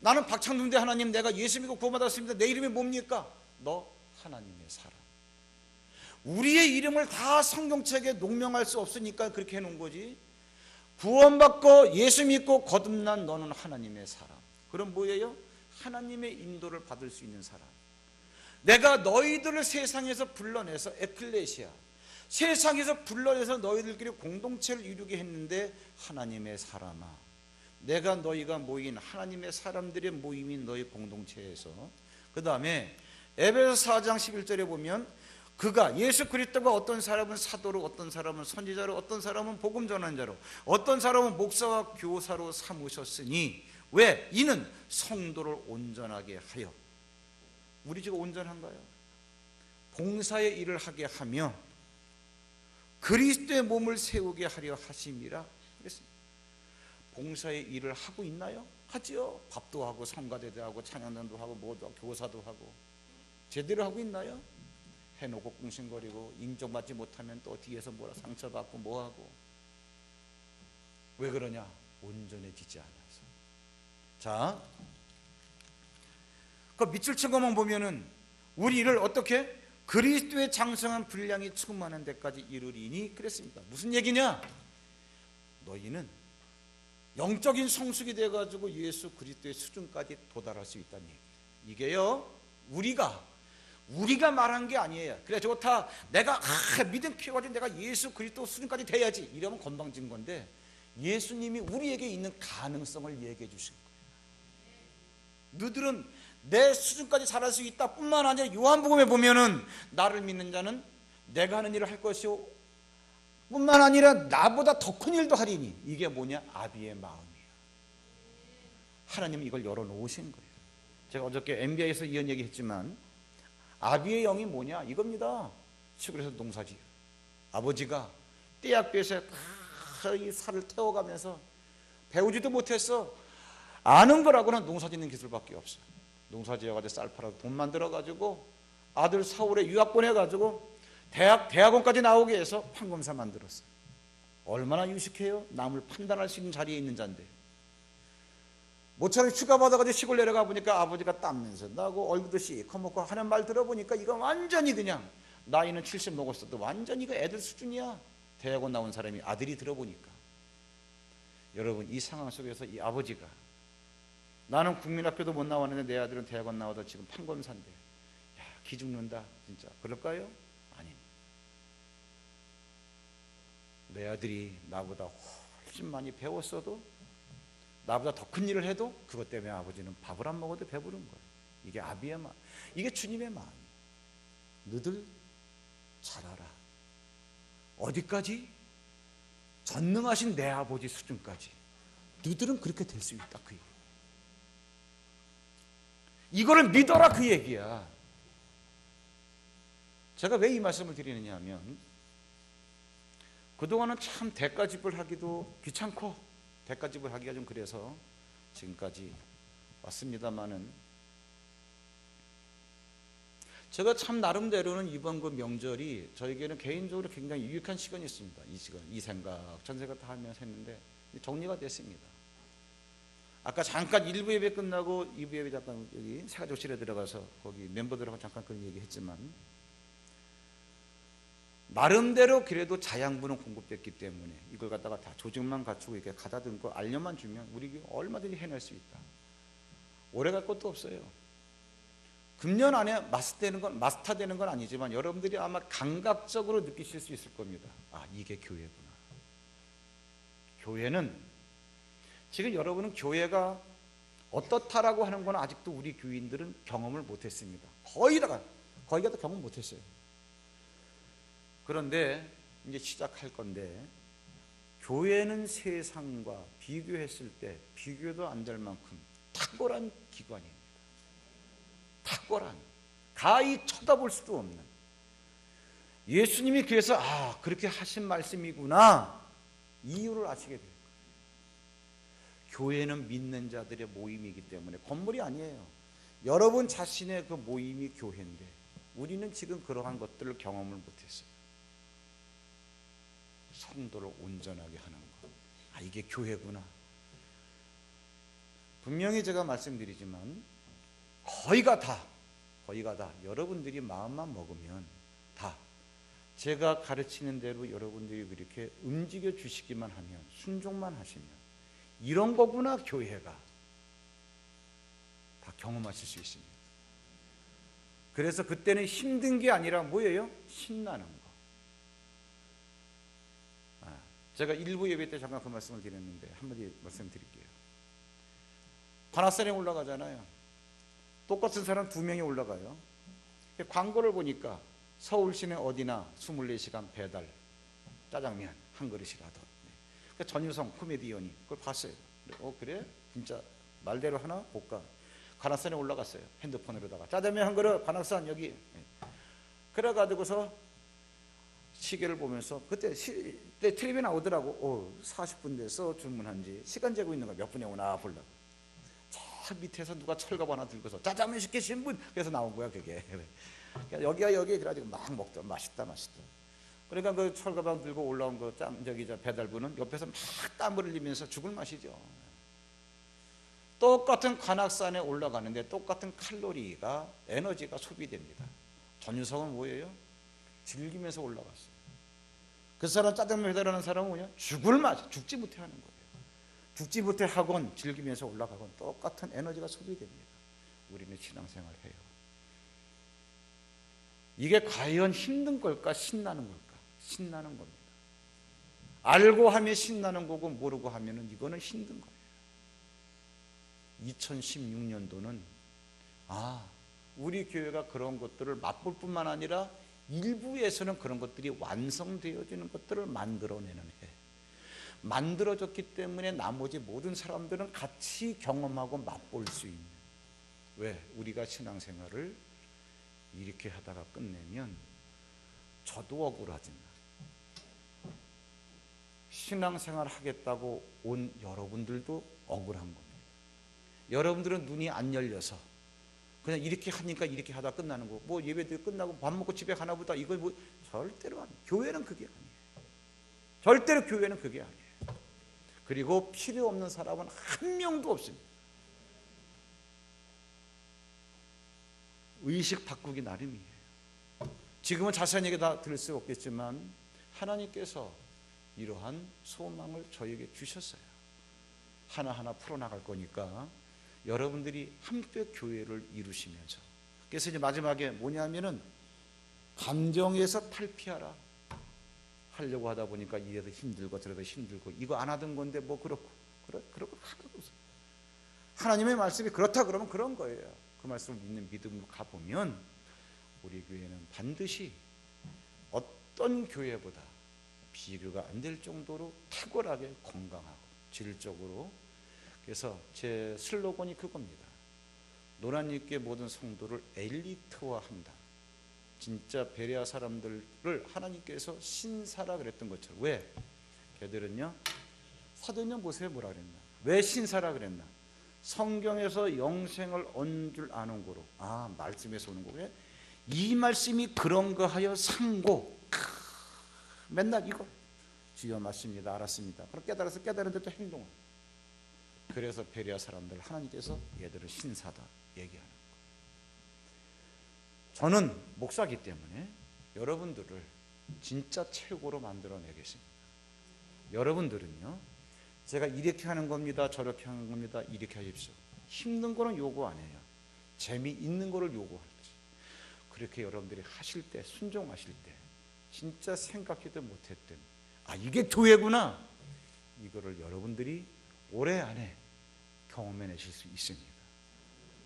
나는 박창준대 하나님, 내가 예수 믿고 구원받았습니다. 내 이름이 뭡니까? 너 하나님의 사람. 우리의 이름을 다 성경책에 농명할 수 없으니까 그렇게 해놓은 거지. 구원받고 예수 믿고 거듭난 너는 하나님의 사람. 그럼 뭐예요? 하나님의 인도를 받을 수 있는 사람. 내가 너희들을 세상에서 불러내서, 에클레시아, 세상에서 불러내서 너희들끼리 공동체를 이루게 했는데, 하나님의 사람아, 내가 너희가 모인 하나님의 사람들의 모임인 너희 공동체에서, 그 다음에 에베소 4장 11절에 보면, 그가 예수 그리스도가 어떤 사람은 사도로, 어떤 사람은 선지자로, 어떤 사람은 복음 전환자로, 어떤 사람은 목사와 교사로 삼으셨으니, 왜? 이는 성도를 온전하게 하여. 우리 지금 온전한가요? 봉사의 일을 하게 하며 그리스도의 몸을 세우게 하려 하심이라 그랬습니다. 봉사의 일을 하고 있나요? 하지요. 밥도 하고 성가대도 하고 찬양단도 하고 뭐도 하고 교사도 하고. 제대로 하고 있나요? 해놓고 꿍신거리고 인정받지 못하면 또 뒤에서 뭐라 상처받고 뭐하고. 왜 그러냐? 온전해지지 않아서. 자, 그 밑줄 친 것만 보면은 우리를 어떻게 그리스도의 장성한 분량이 충만한 데까지 이르리니 그랬습니다. 무슨 얘기냐? 너희는 영적인 성숙이 돼가지고 예수 그리스도의 수준까지 도달할 수 있다는 얘기. 이게요, 우리가 말한 게 아니에요. 그래 좋다, 내가 믿음 키워가지고 내가 예수 그리스도 수준까지 돼야지, 이러면 건방진 건데, 예수님이 우리에게 있는 가능성을 얘기해 주신 거예요. 너들은 내 수준까지 자랄 수 있다 뿐만 아니라 요한복음에 보면은 나를 믿는 자는 내가 하는 일을 할 것이요 뿐만 아니라 나보다 더 큰 일도 하리니. 이게 뭐냐? 아비의 마음이에요. 하나님은 이걸 열어놓으신 거예요. 제가 어저께 MBA에서 이런 얘기 했지만 아비의 영이 뭐냐? 이겁니다. 시골에서 농사지어 아버지가 떼약볕에 이 살을 태워가면서 배우지도 못했어. 아는 거라고는 농사짓는 기술밖에 없어. 농사지어가지고 쌀 팔아서 돈 만들어가지고 아들 서울에 유학 보내가지고 대학원까지 나오게 해서 판검사 만들었어. 얼마나 유식해요? 남을 판단할 수 있는 자리에 있는 자인데. 모처럼 휴가 받아가지고 시골 내려가 보니까 아버지가 땀 냄새 나고 얼굴도 시커멓고 하는 말 들어보니까 이거 완전히 그냥 나이는 70 먹었어도 완전히 이거 애들 수준이야. 대학원 나온 사람이 아들이 들어보니까. 여러분, 이 상황 속에서 이 아버지가, 나는 국민학교도 못 나왔는데 내 아들은 대학원 나와도 지금 판검사인데, 야, 기죽는다 진짜. 그럴까요? 아닙니다. 내 아들이 나보다 훨씬 많이 배웠어도, 나보다 더 큰 일을 해도 그것 때문에 아버지는 밥을 안 먹어도 배부른 거예요. 이게 아비의 마음, 이게 주님의 마음이에요. 너들 잘하라. 어디까지? 전능하신 내 아버지 수준까지. 너들은 그렇게 될 수 있다, 그 얘기. 이거를 믿어라, 그 얘기야. 제가 왜 이 말씀을 드리느냐 하면, 그동안은 참 대가집을 하기도 귀찮고 대가집을 하기가 좀 그래서 지금까지 왔습니다마는, 제가 참 나름대로는 이번 그 명절이 저에게는 개인적으로 굉장히 유익한 시간이었습니다. 이 시간, 이 생각, 전 생각 다 하면서 했는데 정리가 됐습니다. 아까 잠깐 1부 예배 끝나고 2부 예배 잠깐 여기 새가족실에 들어가서 거기 멤버들하고 잠깐 그런 얘기했지만, 나름대로 그래도 자양분은 공급됐기 때문에 이걸 갖다가 다 조직만 갖추고 이렇게 가다듬고 알려만 주면 우리 얼마든지 해낼 수 있다. 오래 갈 것도 없어요. 금년 안에 마스터되는 건 아니지만 여러분들이 아마 감각적으로 느끼실 수 있을 겁니다. 아, 이게 교회구나. 교회는, 지금 여러분은 교회가 어떻다라고 하는 건 아직도 우리 교인들은 경험을 못했습니다. 거의 다 경험 못했어요. 그런데 이제 시작할 건데, 교회는 세상과 비교했을 때 비교도 안 될 만큼 탁월한 기관입니다. 탁월한, 가히 쳐다볼 수도 없는. 예수님이 그래서 그렇게 하신 말씀이구나, 이유를 아시게 돼요. 교회는 믿는 자들의 모임이기 때문에 건물이 아니에요. 여러분 자신의 그 모임이 교회인데 우리는 지금 그러한 것들을 경험을 못했어요. 성도를 온전하게 하는 것, 이게 교회구나. 분명히 제가 말씀드리지만 거의가 다 여러분들이 마음만 먹으면 다 제가 가르치는 대로 여러분들이 그렇게 움직여 주시기만 하면, 순종만 하시면 이런 거구나 교회가, 다 경험하실 수 있습니다. 그래서 그때는 힘든 게 아니라 뭐예요? 신나는 거. 제가 일부 예배 때 잠깐 그 말씀을 드렸는데 한마디 말씀드릴게요. 관악산에 올라가잖아요. 똑같은 사람 2명이 올라가요. 광고를 보니까 서울시내 어디나 24시간 배달 짜장면 한 그릇이라도. 전유성 코미디언이 그걸 봤어요. 그래? 진짜 말대로 하나 볼까? 관악산에 올라갔어요. 핸드폰으로다가 짜장면 한 그릇 관악산 여기. 그래가지고서 시계를 보면서 그때 텔레비에 나오더라고. 40분 돼서 주문한 지 시간 재고 있는 거 몇 분에 오나 보려고. 저 밑에서 누가 철갑 하나 들고서 짜장면 시키신 분, 그래서 나온 거야 그게. 여기가 여기. 그래가지고 막 먹더라. 맛있다. 그러니까 그 철가방 들고 올라온 그 배달부는 옆에서 막 땀을 흘리면서 죽을 맛이죠. 똑같은 관악산에 올라가는데 똑같은 칼로리가 에너지가 소비됩니다. 전유성은 뭐예요? 즐기면서 올라갔어요. 그 사람 짜장면 배달하는 사람은 뭐냐? 죽을 맛, 죽지 못해 하는 거예요. 죽지 못해 하건 즐기면서 올라가건 똑같은 에너지가 소비됩니다. 우리는 신앙생활 해요. 이게 과연 힘든 걸까? 신나는 걸까? 신나는 겁니다. 알고 하면 신나는 거고 모르고 하면 이거는 힘든 거예요. 2016년도는 우리 교회가 그런 것들을 맛볼 뿐만 아니라 일부에서는 그런 것들이 완성되어지는 것들을 만들어내는 해. 만들어졌기 때문에 나머지 모든 사람들은 같이 경험하고 맛볼 수 있는. 왜? 우리가 신앙생활을 이렇게 하다가 끝내면 저도 억울하지만 신앙생활 하겠다고 온 여러분들도 억울한 겁니다. 여러분들은 눈이 안 열려서 그냥 이렇게 하니까 이렇게 하다 끝나는 거. 뭐 예배도 끝나고 밥 먹고 집에 가나 보다. 이거 뭐 절대로 아니에요. 교회는 그게 아니에요. 절대로 교회는 그게 아니에요. 그리고 필요 없는 사람은 한 명도 없습니다. 의식 바꾸기 나름이에요. 지금은 자세한 얘기 다 들을 수 없겠지만 하나님께서 이러한 소망을 저에게 주셨어요. 하나하나 풀어나갈 거니까 여러분들이 함께 교회를 이루시면서, 그래서 이제 마지막에 뭐냐면은 감정에서 탈피하라 하려고 하다 보니까 이래도 힘들고 저래도 힘들고 이거 안 하던 건데 뭐 그렇고 하나도 없어요. 하나님의 말씀이 그렇다 그러면 그런 거예요. 그 말씀을 믿는 믿음으로 가보면 우리 교회는 반드시 어떤 교회보다 비교가 안 될 정도로 탁월하게 건강하고 질적으로. 그래서 제 슬로건이 그겁니다. 노란잎계 모든 성도를 엘리트화한다. 진짜 베레아 사람들을 하나님께서 신사라 그랬던 것처럼. 왜? 걔들은요, 사도행전 보세요. 뭐라 그랬나? 왜 신사라 그랬나? 성경에서 영생을 얻은 줄 아는 거로. 말씀에서 오는 거고. 이 말씀이 그런가 하여 상고. 맨날 이거. 주여 맞습니다. 알았습니다. 그럼 깨달은데 또 행동을. 그래서 베레아 사람들 하나님께서 얘들은 신사다 얘기하는 거예요. 저는 목사기 때문에 여러분들을 진짜 최고로 만들어내겠습니다. 여러분들은요, 제가 이렇게 하는 겁니다, 저렇게 하는 겁니다, 이렇게 하십시오. 힘든 거는 요구 안 해요. 재미있는 거를 요구하듯이. 그렇게 여러분들이 하실 때, 순종하실 때 진짜 생각해도 못했던 이게 교회구나, 이거를 여러분들이 올해 안에 경험해내실 수 있습니다.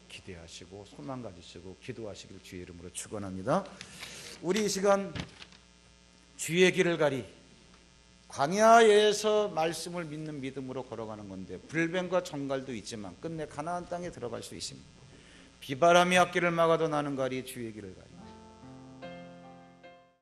기대하시고 소망 가지시고 기도하시길 주의 이름으로 축원합니다. 우리 이 시간 주의 길을 가리, 광야에서 말씀을 믿는 믿음으로 걸어가는 건데 불뱀과 정갈도 있지만 끝내 가나안 땅에 들어갈 수 있습니다. 비바람이 앞길을 막아도 나는 가리 주의 길을 가리.